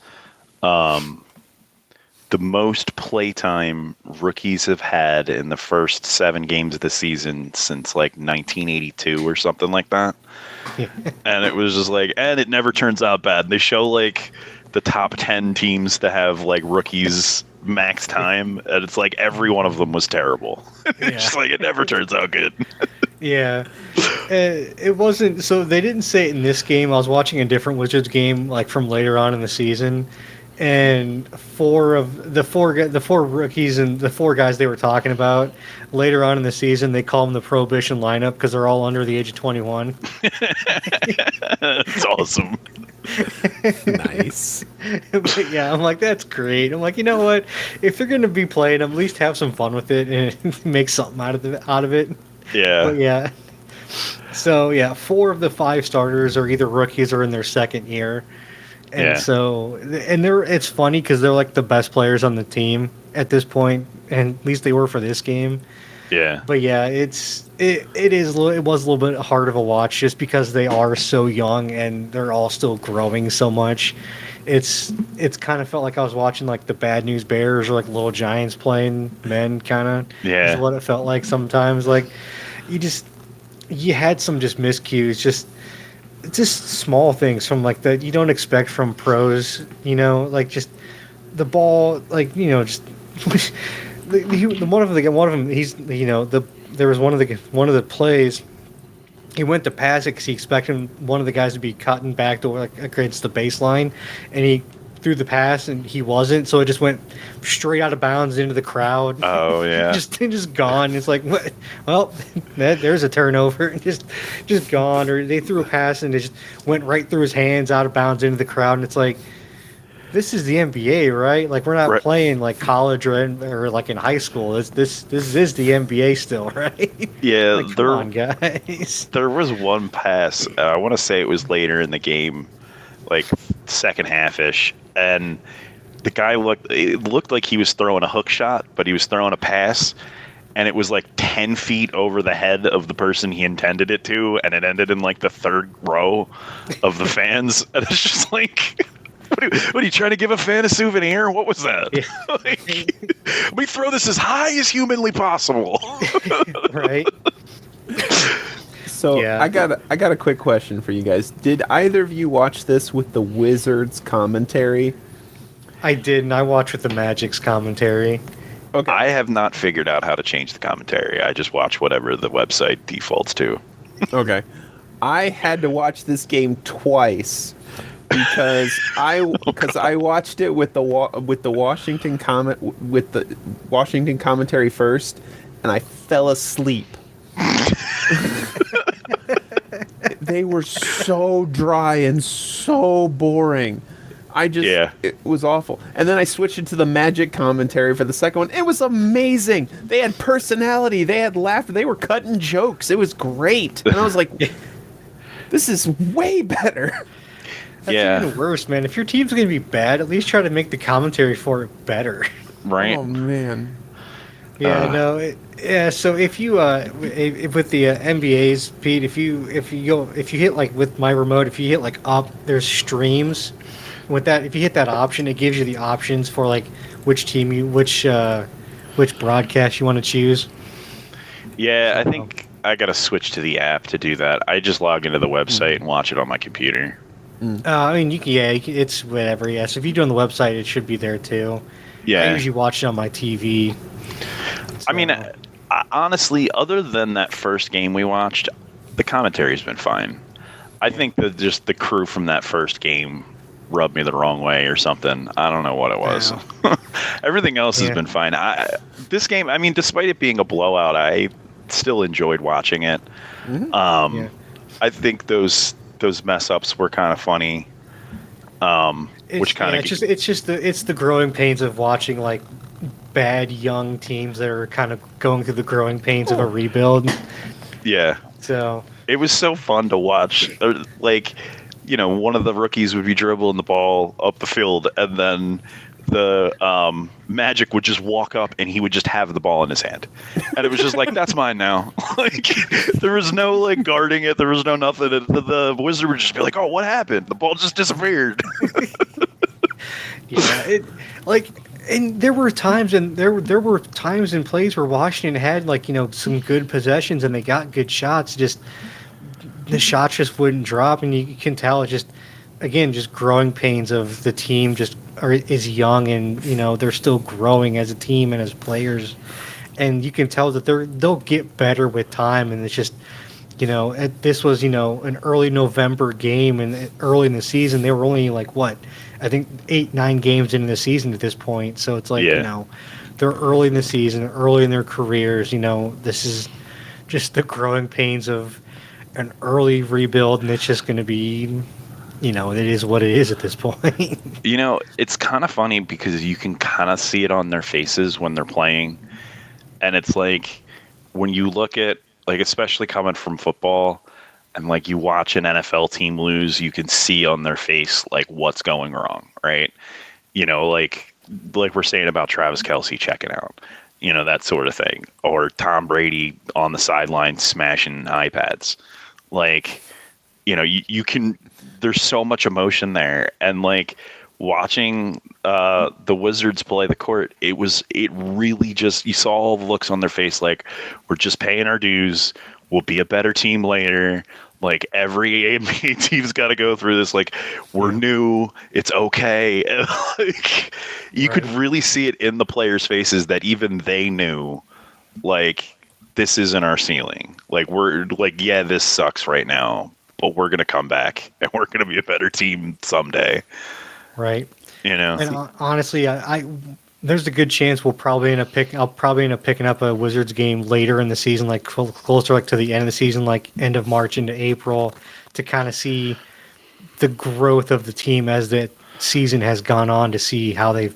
the most playtime rookies have had in the first 7 games of the season since like 1982 or something like that. And it was just like, and it never turns out bad. And they show like the top 10 teams to have like rookies max time, and it's like every one of them was terrible. It's just like it never turns out good. Yeah. It wasn't, so they didn't say it in this game. I was watching a different Wizards game like from later on in the season, and 4 of the 4 rookies and the 4 guys they were talking about later on in the season, they call them the prohibition lineup because they're all under the age of 21. It's awesome. Nice. But yeah, I'm like, that's great. I'm like, you know what? If they're going to be playing, at least have some fun with it and make something out of it. Yeah. But yeah. So yeah, 4 of the 5 starters are either rookies or in their second year. And Yeah. so, and it's funny because they're like the best players on the team at this point, and at least they were for this game. Yeah. But yeah, it was a little bit hard of a watch just because they are so young and they're all still growing so much. It's kind of felt like I was watching like the Bad News Bears or like Little Giants playing men, kind of. Yeah. Is what it felt like sometimes. Like you had some just miscues, just small things from like that you don't expect from pros, like just the ball, like just one of them. He's there was one of the plays. He went to pass it because he expected one of the guys to be cutting back to like against the baseline, and he threw the pass and he wasn't, so it just went straight out of bounds into the crowd. Oh yeah. just gone. It's like, what? Well, there's a turnover. just gone. Or they threw a pass and it just went right through his hands, out of bounds into the crowd. And it's like, this is the NBA, right? Like we're not Right. playing like college or like in high school. This is the NBA still, right? Yeah. Like, come on, guys. There was one pass. I want to say it was later in the game, like second half-ish, and the guy looked like he was throwing a hook shot, but he was throwing a pass, and it was like 10 feet over the head of the person he intended it to, and it ended in like the 3rd row of the fans. And it's just like, what are you trying to give a fan a souvenir? What was that? Yeah. Like, we throw this as high as humanly possible. Right? So Yeah. I got a quick question for you guys. Did either of you watch this with the Wizards commentary? I did, and I watched with the Magic's commentary. Okay. I have not figured out how to change the commentary. I just watch whatever the website defaults to. Okay. I had to watch this game twice because I watched it with the Washington commentary first, and I fell asleep. They were so dry and so boring. It was awful. And then I switched it to the Magic commentary for the second one. It was amazing. They had personality. They had laughter. They were cutting jokes. It was great. And I was like, this is way better. That's even worse, man. If your team's going to be bad, at least try to make the commentary for it better. Right? Oh, man. Yeah, so if you with the NBA's, Pete, if you hit like with my remote, if you hit like up, there's streams. With that, if you hit that option, it gives you the options for like which broadcast you want to choose. Yeah, I think I got to switch to the app to do that. I just log into the website and watch it on my computer. I mean, it's whatever. Yeah, so if you do on the website, it should be there too. Yeah. I usually watch it on my TV. I mean, honestly, other than that first game we watched, the commentary's been fine. I think that just the crew from that first game rubbed me the wrong way or something. I don't know what it was. Everything else has Yeah. been fine. This game, I mean, despite it being a blowout, I still enjoyed watching it. Yeah. I think those mess ups were kind of funny. Which kind of it's the growing pains of watching like bad young teams that are kind of going through the growing pains of a rebuild. yeah. So It was so fun to watch. Like, one of the rookies would be dribbling the ball up the field, and then the Magic would just walk up, and he would just have the ball in his hand, and it was just like, that's mine now. Like, there was no like guarding it. There was no nothing. The Wizard would just be like, oh, what happened? The ball just disappeared. and there were times and there were times and plays where Washington had some good possessions and they got good shots. Just the shots just wouldn't drop, and you can tell it's just growing pains of the team is young, and they're still growing as a team and as players, and you can tell that they'll get better with time. And it's just this was an early November game, and early in the season they were only I think 8-9 games into the season at this point. So it's they're early in the season, early in their careers. This is just the growing pains of an early rebuild, and it's just going to be, it is what it is at this point. It's kind of funny because you can kind of see it on their faces when they're playing. And it's like, when you look at, especially coming from football, and you watch an NFL team lose, you can see on their face what's going wrong, right? Like we're saying about Travis Kelce checking out, that sort of thing, or Tom Brady on the sideline smashing iPads. You can. There's so much emotion there, and watching the Wizards play the court, it really just, you saw all the looks on their face, we're just paying our dues. We'll be a better team later. Every NBA team's got to go through this. We're new. It's okay. You could really see it in the players' faces that even they knew, this isn't our ceiling. We're yeah, this sucks right now, but we're gonna come back and we're gonna be a better team someday. Right. And honestly, I there's a good chance I'll probably end up picking up a Wizards game later in the season, closer to the end of the season, end of March into April, to kind of see the growth of the team as the season has gone on, to see how they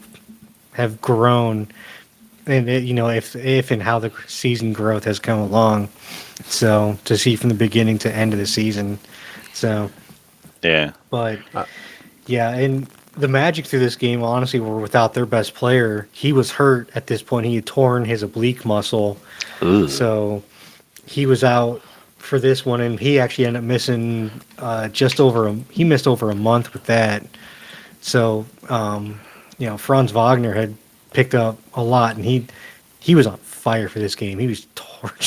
have grown, and if and how the season growth has come along. So to see from the beginning to end of the season. So yeah, but yeah, and the Magic through this game, honestly, were without their best player. He was hurt at this point. He had torn his oblique muscle. Ugh. So he was out for this one, and he actually ended up missing he missed over a month with that. So, Franz Wagner had picked up a lot, and he was on fire for this game. He was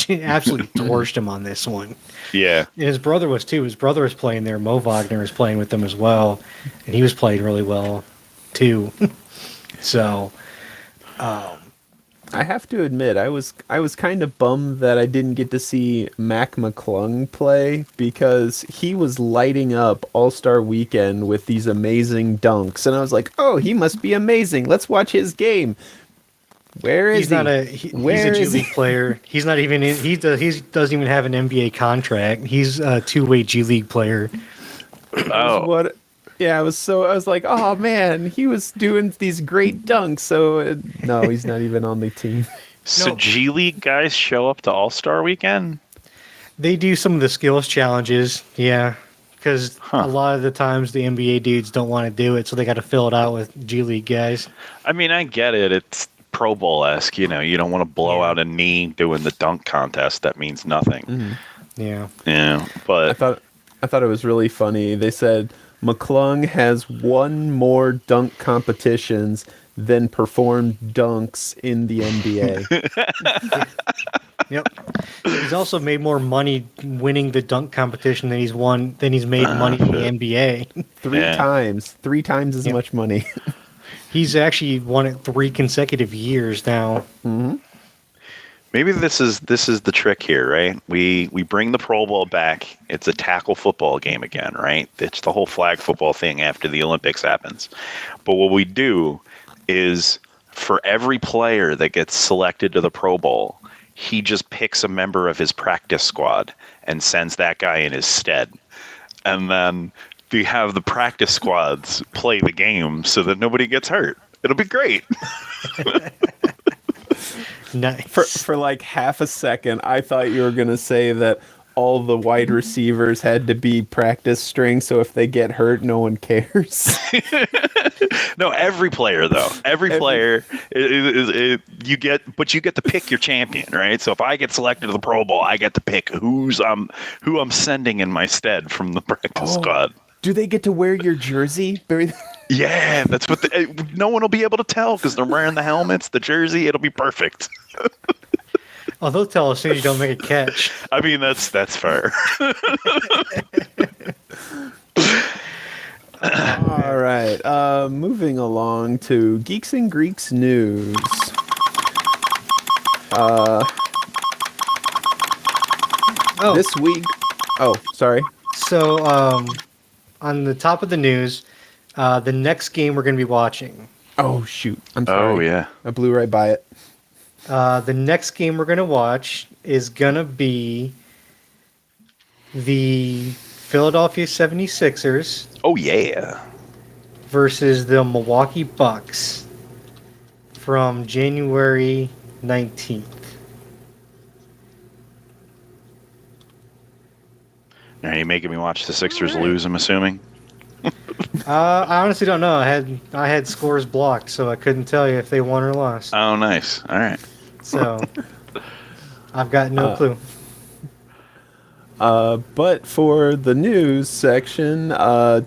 absolutely torched him on this one. Yeah. And his brother was too. His brother was playing there. Mo Wagner was playing with them as well, and he was playing really well too. So, I have to admit, I was kind of bummed that I didn't get to see Mac McClung play, because he was lighting up All-Star Weekend with these amazing dunks, and I was like, oh, he must be amazing. Let's watch his game. Where is he? He's a G League player. He's not even in. He doesn't even have an NBA contract. He's a two-way G League player. Oh. Yeah, I was like, oh man, he was doing these great dunks. So no, he's not even on the team. So No. G League guys show up to All-Star Weekend? They do some of the skills challenges, yeah, because a lot of the times the NBA dudes don't want to do it, so they got to fill it out with G League guys. I mean, I get it. It's Pro Bowl-esque, you don't want to blow out a knee doing the dunk contest. That means nothing. Mm-hmm. Yeah. Yeah, but I thought it was really funny. They said McClung has won more dunk competitions than performed dunks in the NBA. Yep. He's also made more money winning the dunk competition than he's made money in the NBA. Three times as much money. He's actually won it 3 consecutive years now. Mm-hmm. Maybe this is the trick here, right? We bring the Pro Bowl back. It's a tackle football game again, right? It's the whole flag football thing after the Olympics happens. But what we do is for every player that gets selected to the Pro Bowl, he just picks a member of his practice squad and sends that guy in his stead. And then we have the practice squads play the game so that nobody gets hurt. It'll be great. Nice. For like half a second, I thought you were going to say that all the wide receivers had to be practice string, so if they get hurt, no one cares. No, every player though. Every player you get to pick your champion, right? So if I get selected to the Pro Bowl, I get to pick who I'm sending in my stead from the practice squad. Do they get to wear your jersey? Yeah, that's what no one will be able to tell because they're wearing the helmets, the jersey. It'll be perfect. Oh, they'll tell us soon as you don't make a catch. I mean, that's fair. All right. Moving along to Geeks and Greeks news. This week. Oh, sorry. So, on the top of the news, the next game we're going to be watching. Oh, shoot. I'm sorry. Oh, yeah. I blew right by it. The next game we're going to watch is going to be the Philadelphia 76ers Oh, yeah. versus the Milwaukee Bucks from January 19th. Are you making me watch the Sixers lose, I'm assuming? I honestly don't know. I had scores blocked, so I couldn't tell you if they won or lost. Oh, nice. All right. So I've got no clue. But for the news section,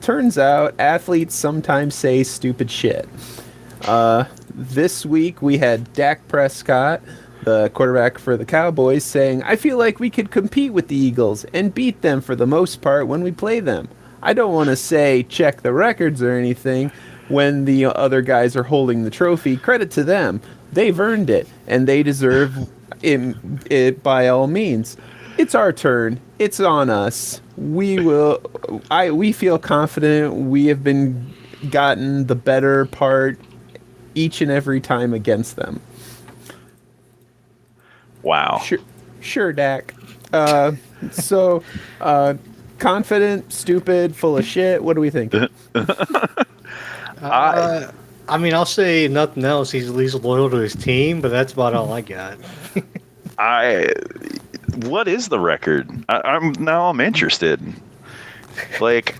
turns out athletes sometimes say stupid shit. This week we had Dak Prescott, the quarterback for the Cowboys, saying, "I feel like we could compete with the Eagles and beat them for the most part when we play them. I don't want to say check the records or anything when the other guys are holding the trophy. Credit to them. They've earned it, and they deserve it by all means. It's our turn. It's on us. We feel confident we have been gotten the better part each and every time against them." Wow. Sure, Dak. Confident, stupid, full of shit. What do we think? I mean, I'll say nothing else. He's at least loyal to his team, but that's about all I got. What is the record? I'm interested. Like,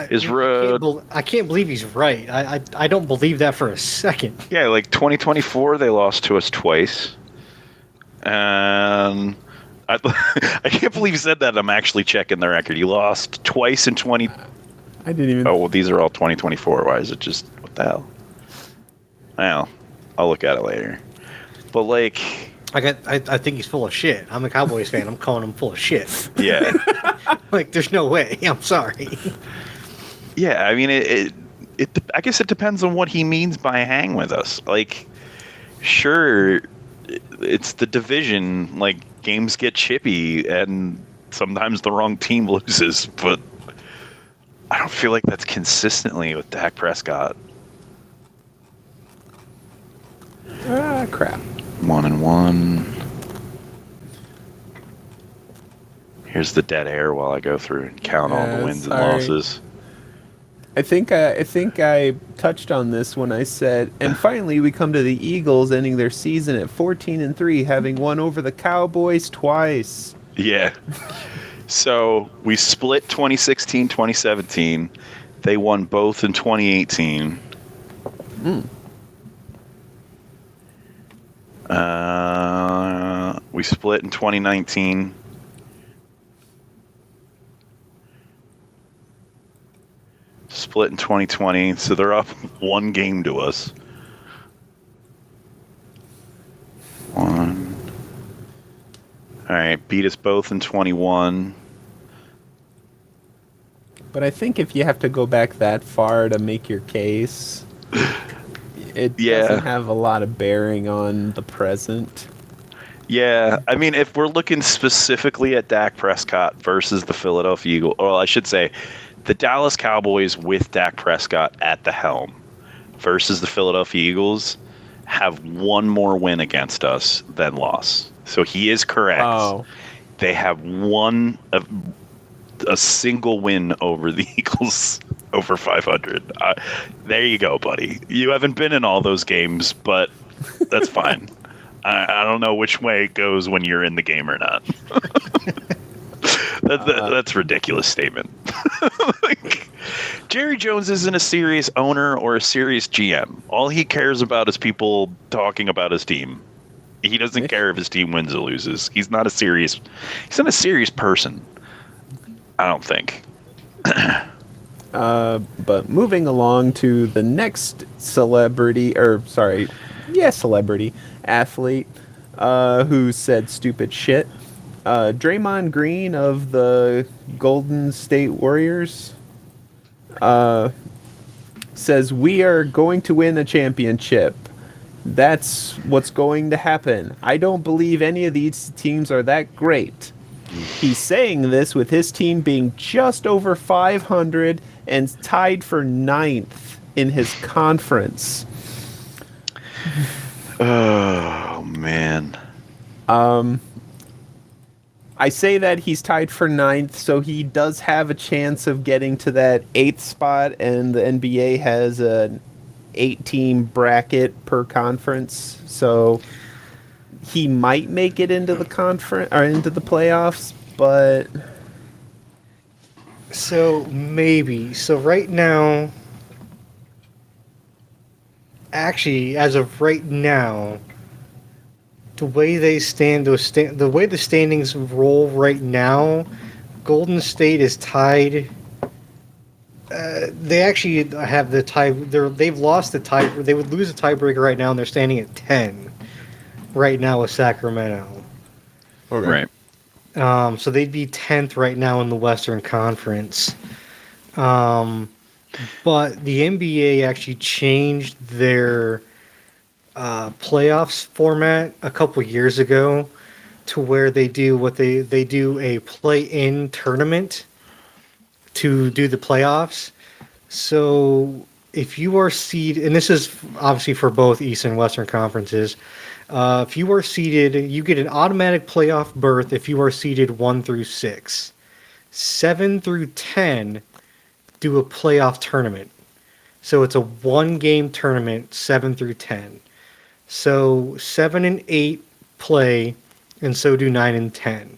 is road? I can't believe he's right. I don't believe that for a second. Yeah, like 2024, they lost to us twice, and I can't believe you said that. I'm actually checking the record. You lost twice in 20. I didn't even. Oh, well, these are all 2024. Why is it just what the hell? Well, I'll look at it later. But like, I think he's full of shit. I'm a Cowboys fan. I'm calling him full of shit. yeah, Like, there's no way. I'm sorry. yeah. I mean, I guess it depends on what he means by hang with us. Like, sure, it's the division. Like, games get chippy, and sometimes the wrong team loses. But I don't feel like that's consistently with Dak Prescott. Crap. 1-1. Here's the dead air while I go through and count all the wins and losses. I think I touched on this when I said, and finally we come to the Eagles ending their season at 14-3, having won over the Cowboys twice. Yeah. So we split 2016, 2017. They won both in 2018. We split in 2019. Split in 2020, so they're up one game to us. One. All right, beat us both in 21. But I think if you have to go back that far to make your case, it doesn't have a lot of bearing on the present. Yeah, I mean, if we're looking specifically at Dak Prescott versus the Philadelphia Eagles, or I should say, the Dallas Cowboys with Dak Prescott at the helm versus the Philadelphia Eagles have one more win against us than loss. So he is correct. Oh, They have a single win over the Eagles over 500. There you go, buddy. You haven't been in all those games, but that's fine. I don't know which way it goes when you're in the game or not. That's a ridiculous statement. Like, Jerry Jones isn't a serious owner or a serious GM. All he cares about is people talking about his team. He doesn't care if his team wins or loses. He's not a serious person. I don't think. but moving along to the next celebrity athlete who said stupid shit. Draymond Green of the Golden State Warriors says, "We are going to win a championship. That's what's going to happen. I don't believe any of these teams are that great." He's saying this with his team being just over 500 and tied for 9th in his conference. Oh, man. I say that he's tied for 9th, so he does have a chance of getting to that 8th spot, and the NBA has an 8-team bracket per conference, so he might make it into the conference or into the playoffs, but So maybe. So right now, actually, as of right now, the way they stand, the way the standings roll right now, Golden State is tied. They actually have the tie. They've lost the tie. They would lose a tiebreaker right now, and they're standing at 10 right now with Sacramento. Right. So they'd be 10th right now in the Western Conference. But the NBA actually changed their playoffs format a couple years ago to where they do they do a play-in tournament to do the playoffs. So if you are seeded, and this is obviously for both East and Western conferences, if you are seeded, you get an automatic playoff berth if you are seeded 1 through 6. 7 through 10 do a playoff tournament. So it's a one-game tournament, 7 through 10. So 7 and 8 play, and so do 9 and 10.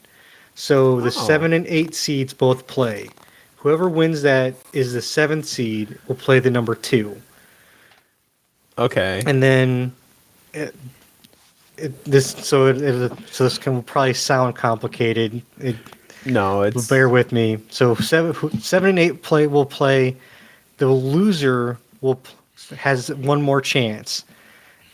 So the 7 and 8 seeds both play. Whoever wins that is the 7th seed will play the number 2. okay. And then so this can probably sound complicated. No, it's Bear with me. So 7 and 8 will play. The loser has one more chance,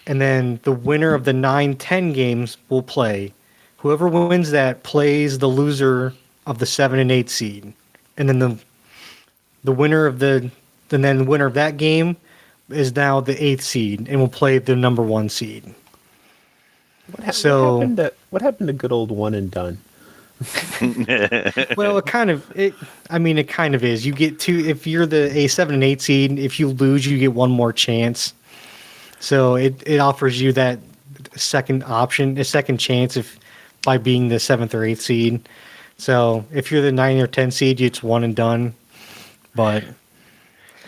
and then the winner of the 9-10 games will play. Whoever wins that plays the loser of the 7 and 8 seed, and then the winner of the winner of that game is now the 8th seed and will play the number 1 seed. what happened to good old one and done? Well, it kind of is. You get two if you're a 7 and 8 seed. If you lose, you get one more chance. So it offers you that second option, a second chance by being the 7th or 8th seed. So if you're the 9 or 10 seed, it's one and done. But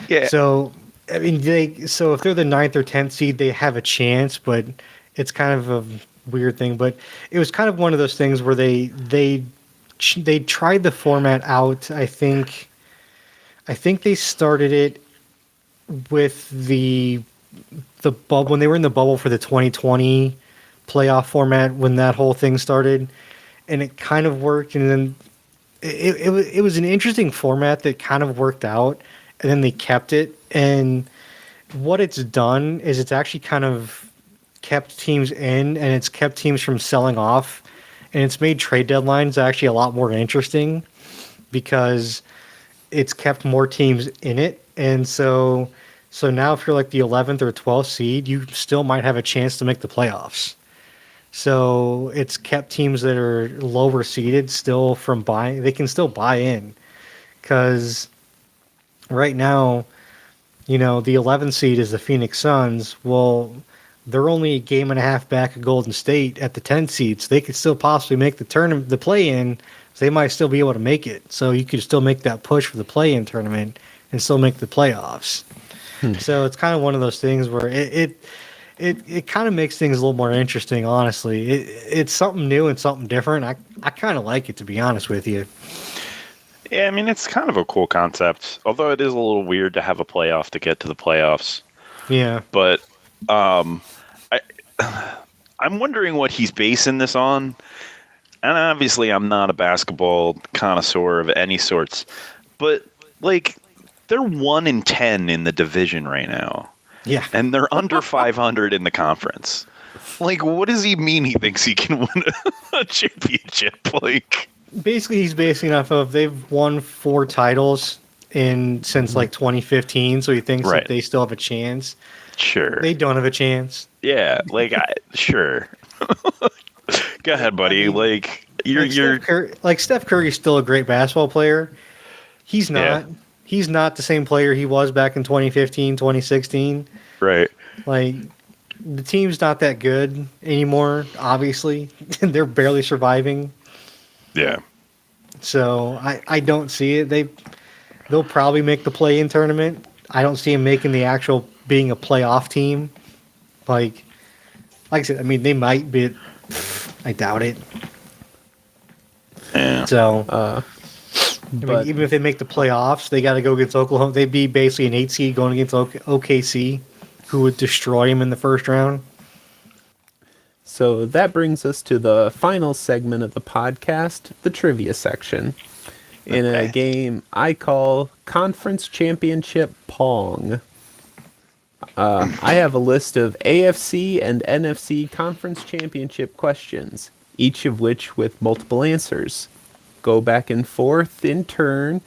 Yeah. so I mean so if they're the 9th or 10th seed, they have a chance, but it's kind of a weird thing. But it was kind of one of those things where they tried the format out. I think they started it with the bubble when they were in the bubble for the 2020 playoff format when that whole thing started, and it kind of worked. And then it was an interesting format that kind of worked out, and then they kept it. And what it's done is it's actually kind of kept teams in, and it's kept teams from selling off, and it's made trade deadlines actually a lot more interesting because it's kept more teams in it. And so now if you're like the 11th or 12th seed, you still might have a chance to make the playoffs. So it's kept teams that are lower seeded still from buying. They can still buy in because right now, the 11th seed is the Phoenix Suns. Well, they're only a game and a half back of Golden State at the 10th seed, so they could still possibly make the tournament, the play-in. So they might still be able to make it. So you could still make that push for the play-in tournament and still make the playoffs. So it's kind of one of those things where it kind of makes things a little more interesting. Honestly, it's something new and something different. I kind of like it, to be honest with you. Yeah, I mean, it's kind of a cool concept, although it is a little weird to have a playoff to get to the playoffs. Yeah. But I'm wondering what he's basing this on. And obviously, I'm not a basketball connoisseur of any sorts. But, like, they're 1-10 in the division right now. Yeah. And they're under 500 in the conference. Like, what does he mean he thinks he can win a championship? Like, basically, he's basing it off of they've won 4 titles since like 2015, so he thinks that they still have a chance. Sure. They don't have a chance. Yeah, like sure. Go ahead, buddy. Like you're Steph Curry's still a great basketball player. He's not. Yeah. He's not the same player he was back in 2015, 2016. right. Like, the team's not that good anymore, obviously. They're barely surviving. Yeah. So I don't see it. They'll probably make the play-in tournament. I don't see them making the actual being a playoff team. Like I said, I mean, they might, but I doubt it. Yeah. So, But even if they make the playoffs, they got to go against Oklahoma. They'd be basically an 8 seed going against OKC, who would destroy him in the first round. so that brings us to the final segment of the podcast, the trivia section. In a game I call Conference Championship Pong. I have a list of AFC and NFC Conference Championship questions, each of which with multiple answers. Go back and forth in turn,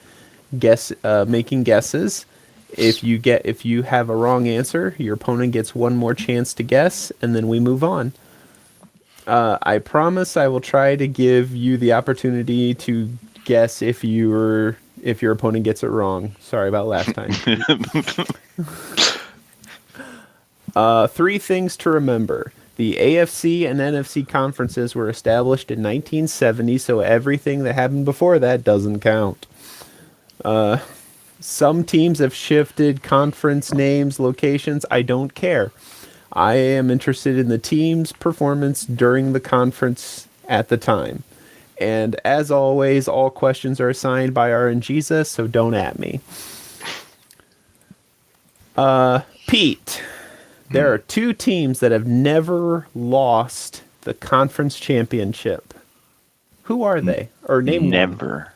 making guesses. If you have a wrong answer, your opponent gets one more chance to guess, and then we move on. I promise I will try to give you the opportunity to guess if your opponent gets it wrong. Sorry about last time. 3 things to remember. The AFC and NFC conferences were established in 1970, so everything that happened before that doesn't count. Some teams have shifted conference names, locations. I don't care. I am interested in the team's performance during the conference at the time. And as always, all questions are assigned by RNGesus, so don't at me. Pete, there are 2 teams that have never lost the conference championship. Who are they? Or name one. Never.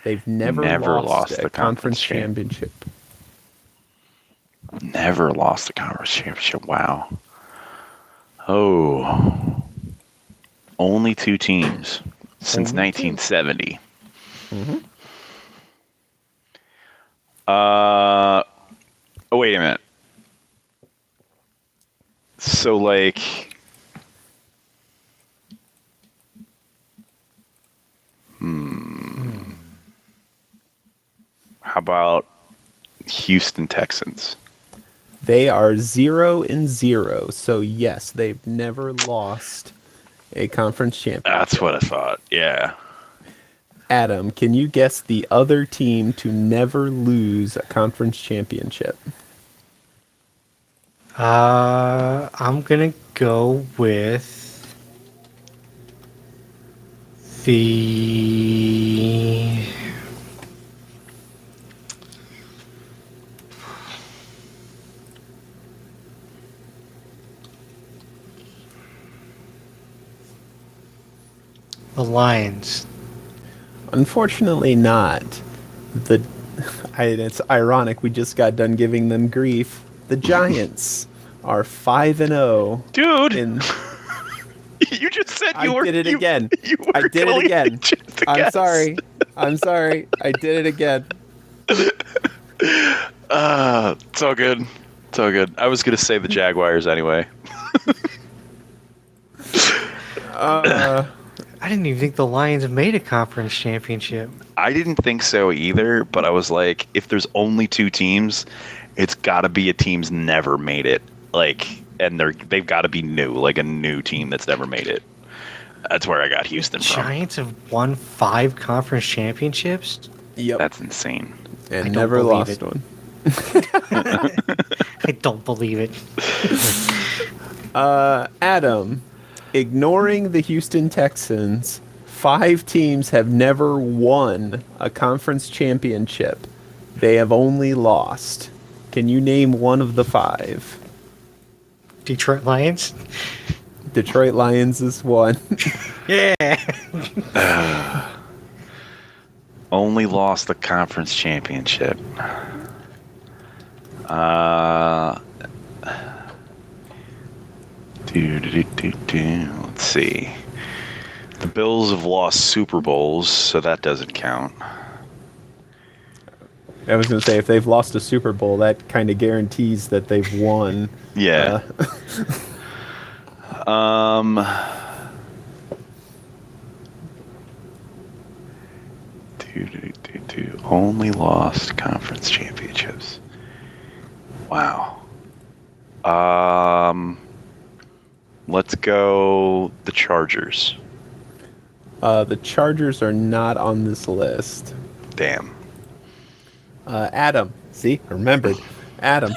They've never lost a conference championship. Never lost the conference championship. Wow. Oh. Only 2 teams since Only 1970. Mm-hmm. Oh, wait a minute. So, like, how about Houston Texans? They are 0-0, so yes, they've never lost a conference championship. That's what I thought. Yeah. Adam, can you guess the other team to never lose a conference championship? I'm gonna go with the Lions. Unfortunately not. It's ironic, we just got done giving them grief. The Giants are 5-0. Dude, In you just said I you were. did it again. You were I did it going again. just to I'm guess. sorry. I'm sorry. I did it again. It's all good. It's all good. I was gonna say the Jaguars anyway. Uh, I didn't even think the Lions made a conference championship. I didn't think so either, but I was like, if there's only two teams, it's got to be a team's never made it. Like, and they've got to be new, like a new team that's never made it. That's where I got Houston from. Giants have won 5 conference championships. yep. That's insane. I And don't never believe lost it. one. I don't believe it. Adam, ignoring the Houston Texans, 5 teams have never won a conference championship. They have only lost. Can you name one of the 5? Detroit Lions. Detroit Lions is one. Yeah. Only lost the conference championship. Let's see. The Bills have lost Super Bowls, so that doesn't count. I was going to say, if they've lost a Super Bowl, that kind of guarantees that they've won. Yeah. Only lost conference championships. Wow. Let's go the Chargers. The Chargers are not on this list. Damn. Adam, see, I remembered. Adam,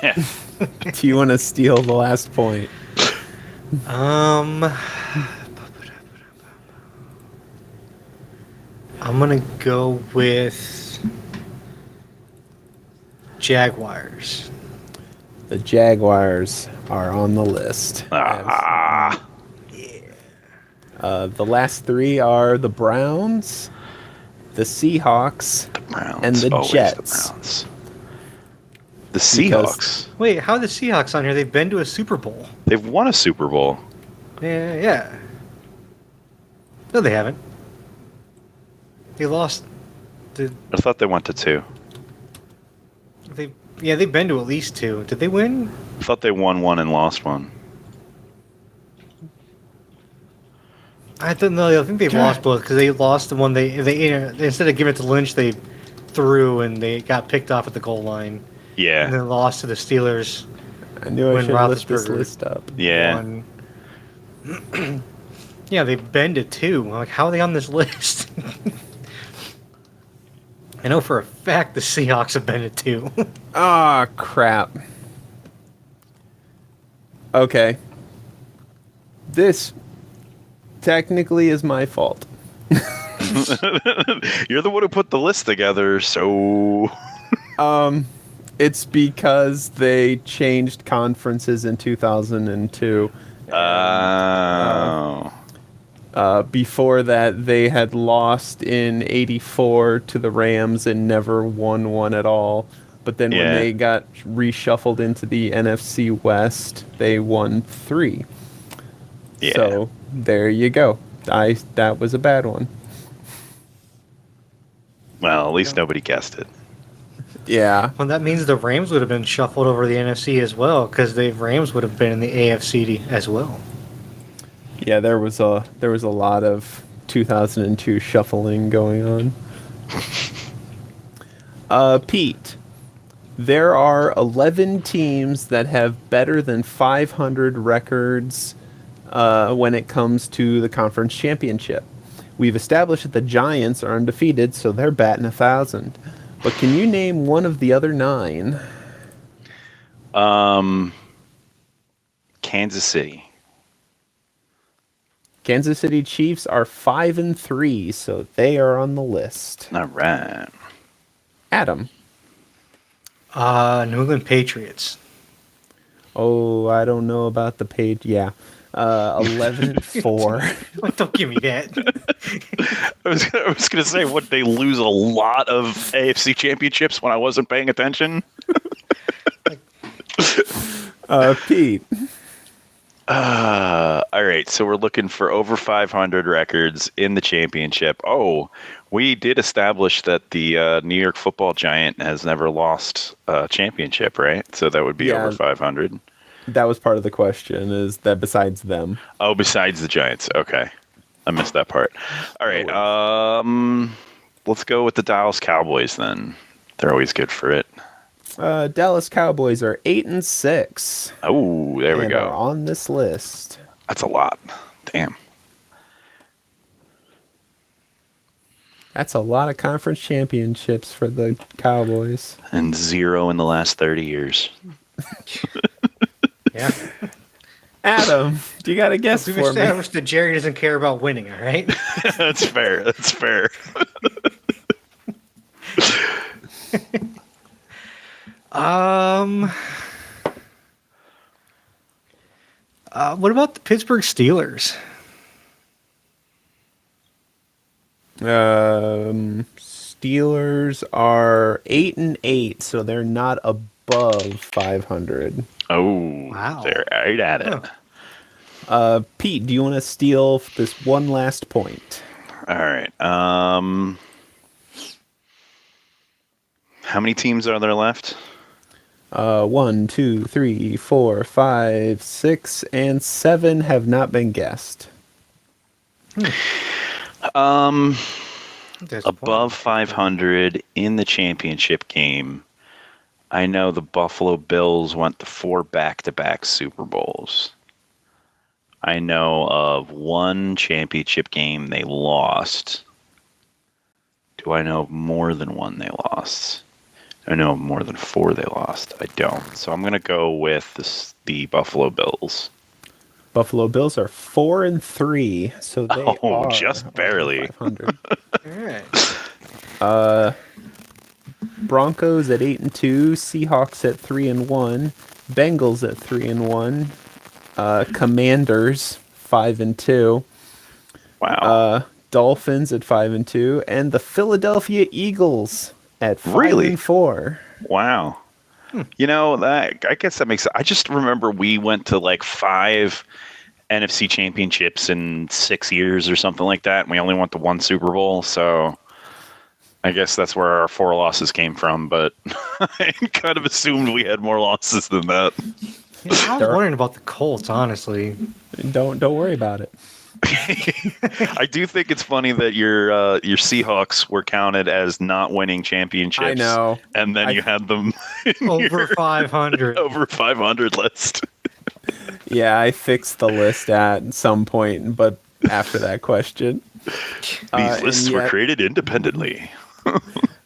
do you want to steal the last point? I'm gonna go with Jaguars. The Jaguars are on the list. Ah. The last 3 are the Browns, the Seahawks, The Browns. and the Always Jets. The Browns. The Seahawks. Wait, how are the Seahawks on here? They've been to a Super Bowl. They've won a Super Bowl. Yeah. No, they haven't. They lost. I thought they went to 2. They've been to at least 2. Did they win? I thought they won 1 and lost 1. I don't know. I think they've lost both because they lost the one they instead of giving it to Lynch, they threw and they got picked off at the goal line. Yeah. And then lost to the Steelers. I knew I When should have looked this Roethlisberger list up. Yeah. won. Yeah, they've been to 2. I'm like, how are they on this list? I know for a fact the Seahawks have been to 2. Ah, crap. Okay. This technically is my fault. You're the one who put the list together, so It's because they changed conferences in 2002. Oh. Before that, they had lost in '84 to the Rams and never won one at all. But then when Yeah. they got reshuffled into the NFC West, they won 3. Yeah. So there you go. That was a bad one. Well, at least nobody guessed it. Yeah. Well, that means the Rams would have been shuffled over the NFC as well because the Rams would have been in the AFC as well. Yeah, there was a lot of 2002 shuffling going on. Pete, there are 11 teams that have better than 500 records when it comes to the conference championship. We've established that the Giants are undefeated, so they're batting 1,000. But can you name one of the other 9? Kansas City. Kansas City Chiefs are 5-3, so they are on the list. All right. Adam. New England Patriots. Oh, I don't know about the page. Yeah. 11-4. Like, don't give me that. I was going to say, what, they lose a lot of AFC championships when I wasn't paying attention? Pete. All right, so we're looking for over 500 records in the championship. Oh, we did establish that the New York Football Giant has never lost a championship, right? So that would be Yeah. over 500. That was part of the question, is that besides them. Oh, besides the Giants. Okay. I missed that part. All right. Let's go with the Dallas Cowboys then. They're always good for it. Dallas Cowboys are 8-6. Oh, there we and go. are on this list. That's a lot. Damn. That's a lot of conference championships for the Cowboys. And 0 in the last 30 years. Yeah. Adam, do you got a guess We've for me? established that Jerry doesn't care about winning, all right? That's fair. That's fair. What about the Pittsburgh Steelers? Steelers are 8-8, so they're not above 500. Oh, Wow. they're right at it. Huh. Pete, do you want to steal this one last point? All right. How many teams are there left? 1, 2, 3, 4, 5, 6, and 7 have not been guessed. That's Above 500 in the championship game. I know the Buffalo Bills went to 4 back-to-back Super Bowls. I know of 1 championship game they lost. Do I know of more than 1 they lost? I know of more than 4 they lost. I don't. So I'm going to go with the Buffalo Bills. Buffalo Bills are 4-3, so they are just barely. 500. all right. Broncos at 8-2, Seahawks at 3-1, Bengals at 3-1, Commanders 5-2, Wow. Dolphins at 5-2, and the Philadelphia Eagles at 5-4. Wow. You know, that I guess that makes I just remember we went to like 5 NFC championships in 6 years or something like that, and we only went to 1 Super Bowl, so I guess that's where our 4 losses came from, but I kind of assumed we had more losses than that. Yeah, I was wondering about the Colts, honestly. Don't worry about it. I do think it's funny that your Seahawks were counted as not winning championships. I know. And then you had them in Over your 500. over 500 list. Yeah, I fixed the list at some point, but after that question. These lists were yet- created independently.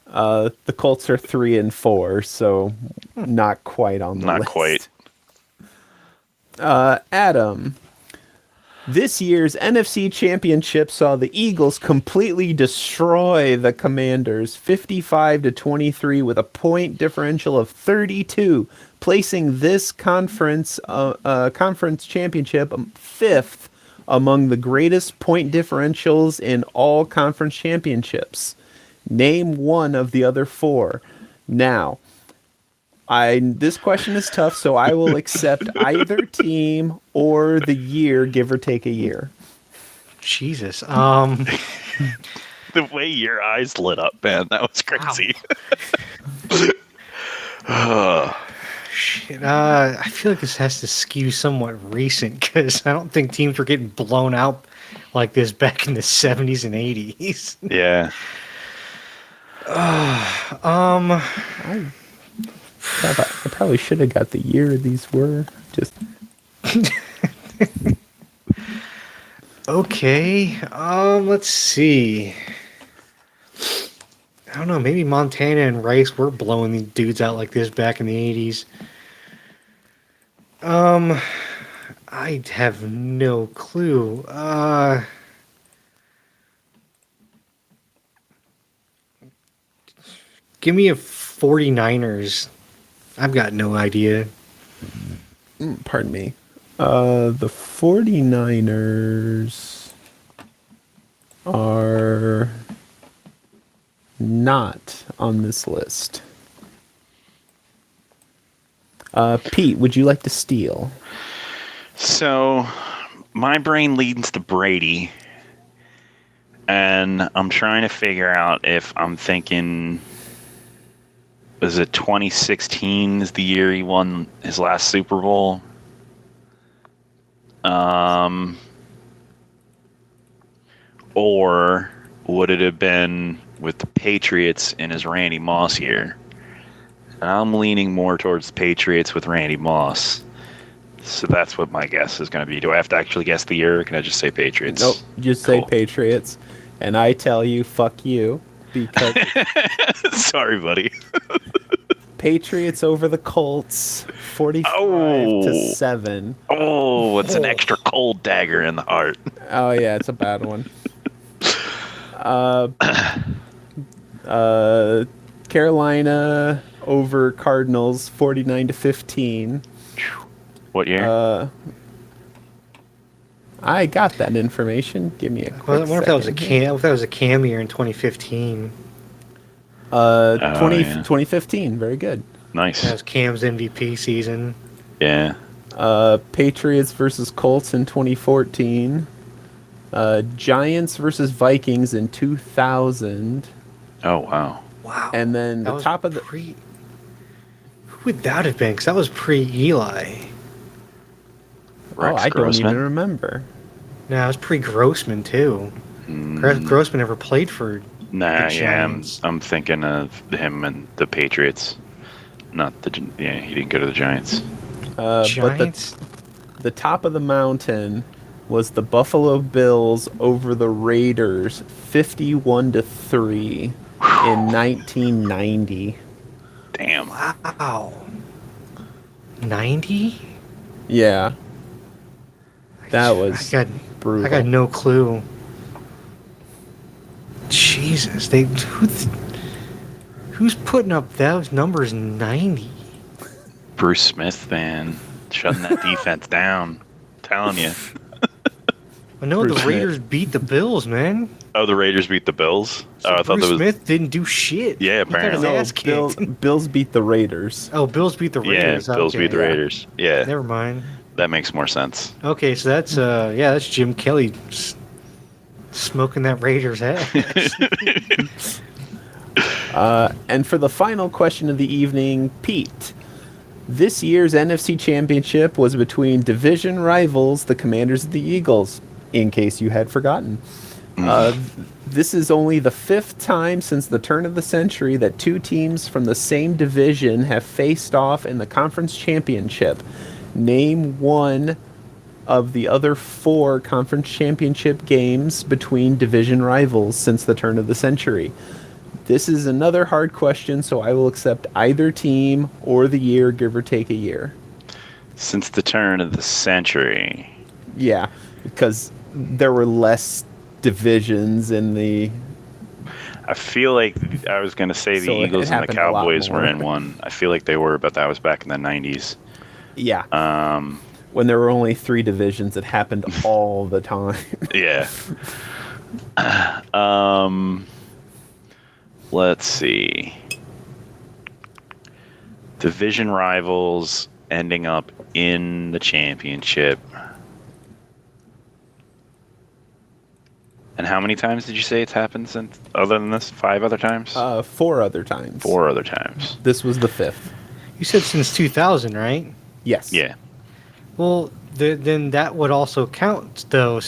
The Colts are 3-4, so not quite on the Not list. quite. Adam, this year's NFC Championship saw the Eagles completely destroy the Commanders 55-23 with a point differential of 32, placing this conference championship 5th among the greatest point differentials in all conference championships. Name one of the other 4. Now, this question is tough, so I will accept either team or the year, give or take a year. Jesus. The way your eyes lit up, man, that was crazy. Shit, I feel like this has to skew somewhat recent because I don't think teams were getting blown out like this back in the 70s and 80s. Yeah. I probably should have got the year these were. Just Okay. Let's see. I don't know. Maybe Montana and Rice were blowing these dudes out like this back in the 80s. I have no clue. Give me a 49ers. I've got no idea. pardon me. The 49ers are not on this list. Pete, would you like to steal? So, my brain leads to Brady, and I'm trying to figure out if I'm thinking, was it 2016 is the year he won his last Super Bowl? Or would it have been with the Patriots in his Randy Moss year? And I'm leaning more towards the Patriots with Randy Moss. So that's what my guess is going to be. Do I have to actually guess the year, or can I just say Patriots? Nope, just say Cool. Patriots. And I tell you, fuck you, because Sorry, buddy. Patriots over the Colts, 45-7. Oh, it's an extra cold dagger in the heart. Oh yeah, it's a bad one. Carolina over Cardinals, 49-15. What year? I got that information. Give me a quick Well, I wonder if that was a second here. if that was a cam year in 2015. 2015. Very good. Nice. That was Cam's MVP season. Yeah. Patriots versus Colts in 2014. Giants versus Vikings in 2000. Oh, wow. Wow. And then That the was top of the Who would that have been? Because that was pre-Eli. Rex I don't Grossman? even remember. No, it was pre-Grossman, too. Grossman never played for Nah, the yeah, Giants. I'm thinking of him and the Patriots. Not the... Yeah, he didn't go to the Giants. But Giants? the top of the mountain was the Buffalo Bills over the Raiders, 51-3 in 1990. Damn. Wow. 90? Yeah, that was I brutal. got no clue. Jesus, who's putting up those numbers in 90? Bruce Smith, man. Shutting that defense down. Telling you. I know Bruce the Smith. Raiders beat the Bills, man. Oh, the Raiders beat the Bills? So Oh, I thought Bruce that was... Smith didn't do shit. Yeah, He got his apparently. ass kicked. Bills beat the Raiders. Oh, Bills beat the Yeah, Raiders. Bills Okay. beat the Raiders. Yeah, Never mind. that makes more sense. Okay, so that's that's Jim Kelly smoking that Raiders ass. And for the final question of the evening, Pete, this year's NFC Championship was between division rivals, the Commanders and the Eagles, in case you had forgotten. This is only the 5th time since the turn of the century that two teams from the same division have faced off in the conference championship. Name one of the other 4 conference championship games between division rivals since the turn of the century. This is another hard question, so I will accept either team or the year, give or take a year. Since the turn of the century. Yeah, because there were less divisions in the... I feel like I was going to say the So it Eagles and the happened a lot Cowboys were more. in one. I feel like they were, but that was back in the 90s. Yeah. When there were only 3 divisions, it happened all the time. Yeah. Let's see. Division rivals ending up in the championship. And how many times did you say it's happened since, other than this? 5 other times? 4 other times. 4 other times. This was the 5th. You said since 2000, right? Yes. Yeah. Well, then that would also count, though,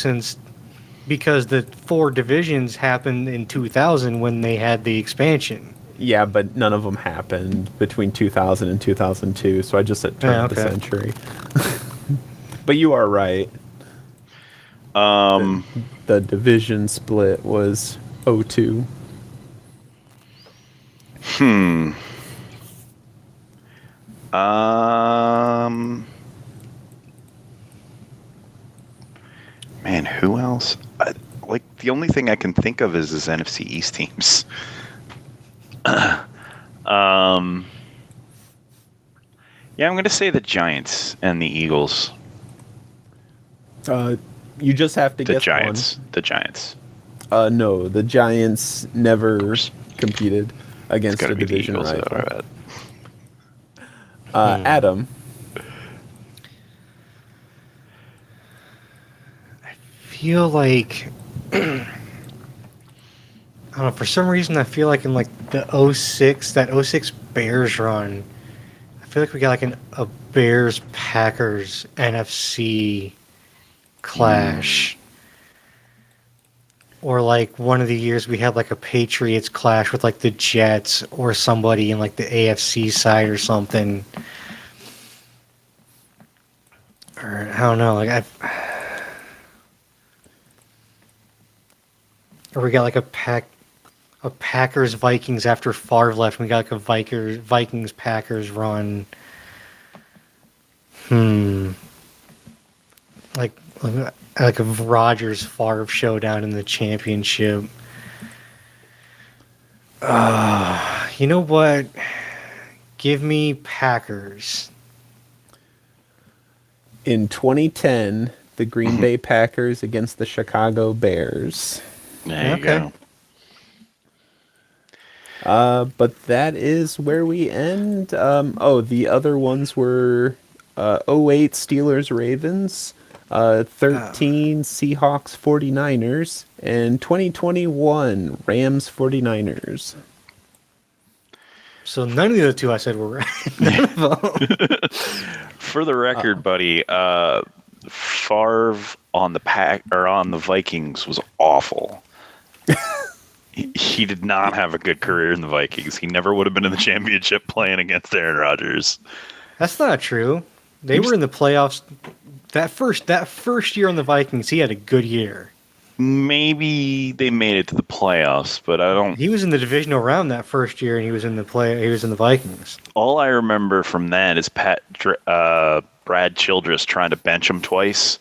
because the 4 divisions happened in 2000 when they had the expansion. Yeah, but none of them happened between 2000 and 2002, so I just said turn of the okay. century. But you are right. The division split was 02. Man, who else? Like, the only thing I can think of is NFC East teams. Yeah, I'm going to say the Giants and the Eagles. You just have to The guess Giants. The Giants. one. No, the Giants never competed It's against got to a be the division Eagles. rival. Though, right? Adam, Feel like I don't know, for some reason I feel like in like the 06 Bears run, I feel like we got like a Bears Packers NFC clash. Or like one of the years we had like a Patriots clash with like the Jets or somebody in like the AFC side or something. Or I don't know, like or we got like a Packers Vikings after Favre left. We got like a Vikings Packers run. Like a Rodgers Favre showdown in the championship. You know what? Give me Packers. In 2010, the Green Bay Packers against the Chicago Bears. There you Okay. go. But that is where we end. The other ones were 08 Steelers Ravens, 13 Seahawks 49ers, and 2021 Rams 49ers. So none of the other two I said were right. None of them. For the record, buddy, Favre on the Vikings was awful. He did not have a good career in the Vikings. He never would have been in the championship playing against Aaron Rodgers. That's not true. They were in the playoffs. That first year on the Vikings, he had a good year. Maybe they made it to the playoffs, but I don't. He was in the divisional round that first year, and he was in the Vikings. All I remember from that is Brad Childress trying to bench him twice,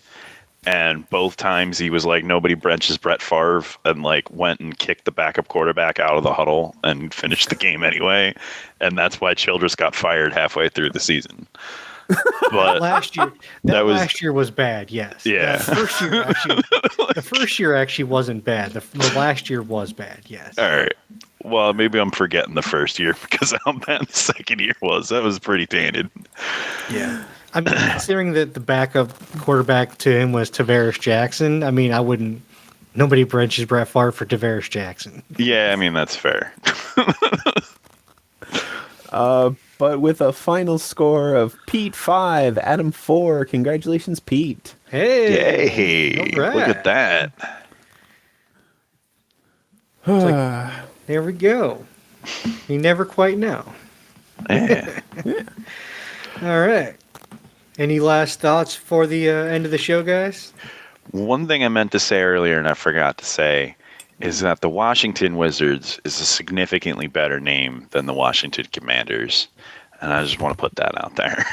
and both times he was like, nobody benches Brett Favre, and like went and kicked the backup quarterback out of the huddle and finished the game anyway, and that's why Childress got fired halfway through the season. But last year was bad. Yes. Yeah. The first year actually wasn't bad. The last year was bad. Yes. All right. Well, maybe I'm forgetting the first year because how bad the second year was. That was pretty tainted. Yeah. I mean, considering that the backup quarterback to him was Tavares Jackson, I mean, nobody benches Brett Favre for Tavares Jackson. Yeah, I mean, that's fair. But with a final score of Pete 5, Adam 4. Congratulations, Pete. Hey. Yay. All right. Look at that. There we go. You never quite know. Yeah. All right. Any last thoughts for the end of the show, guys? One thing I meant to say earlier and I forgot to say is that the Washington Wizards is a significantly better name than the Washington Commanders. And I just want to put that out there.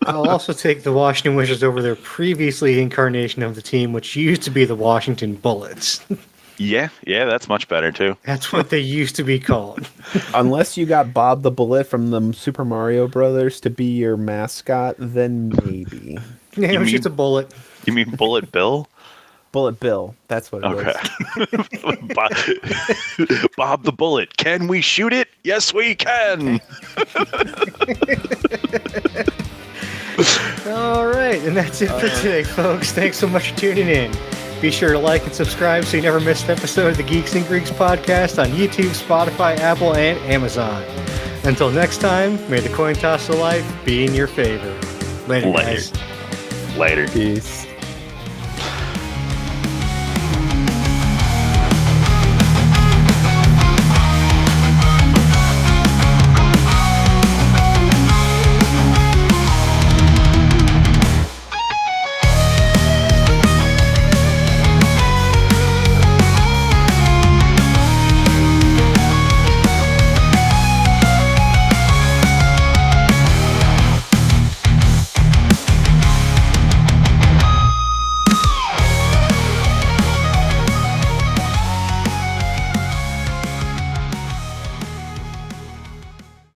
I'll also take the Washington Wizards over their previously incarnation of the team, which used to be the Washington Bullets. Yeah, that's much better too. That's what they used to be called. Unless you got Bob the Bullet from the Super Mario Brothers to be your mascot, then maybe. Yeah, it was mean- just a bullet. You mean Bullet Bill? Bullet Bill. That's what it was. Okay. Bob the Bullet. Can we shoot it? Yes, we can. All right, and that's it for today, folks. Thanks so much for tuning in. Be sure to like and subscribe so you never miss an episode of the Geeks and Greeks podcast on YouTube, Spotify, Apple, and Amazon. Until next time, may the coin toss of life be in your favor. Later, guys. Later. Peace.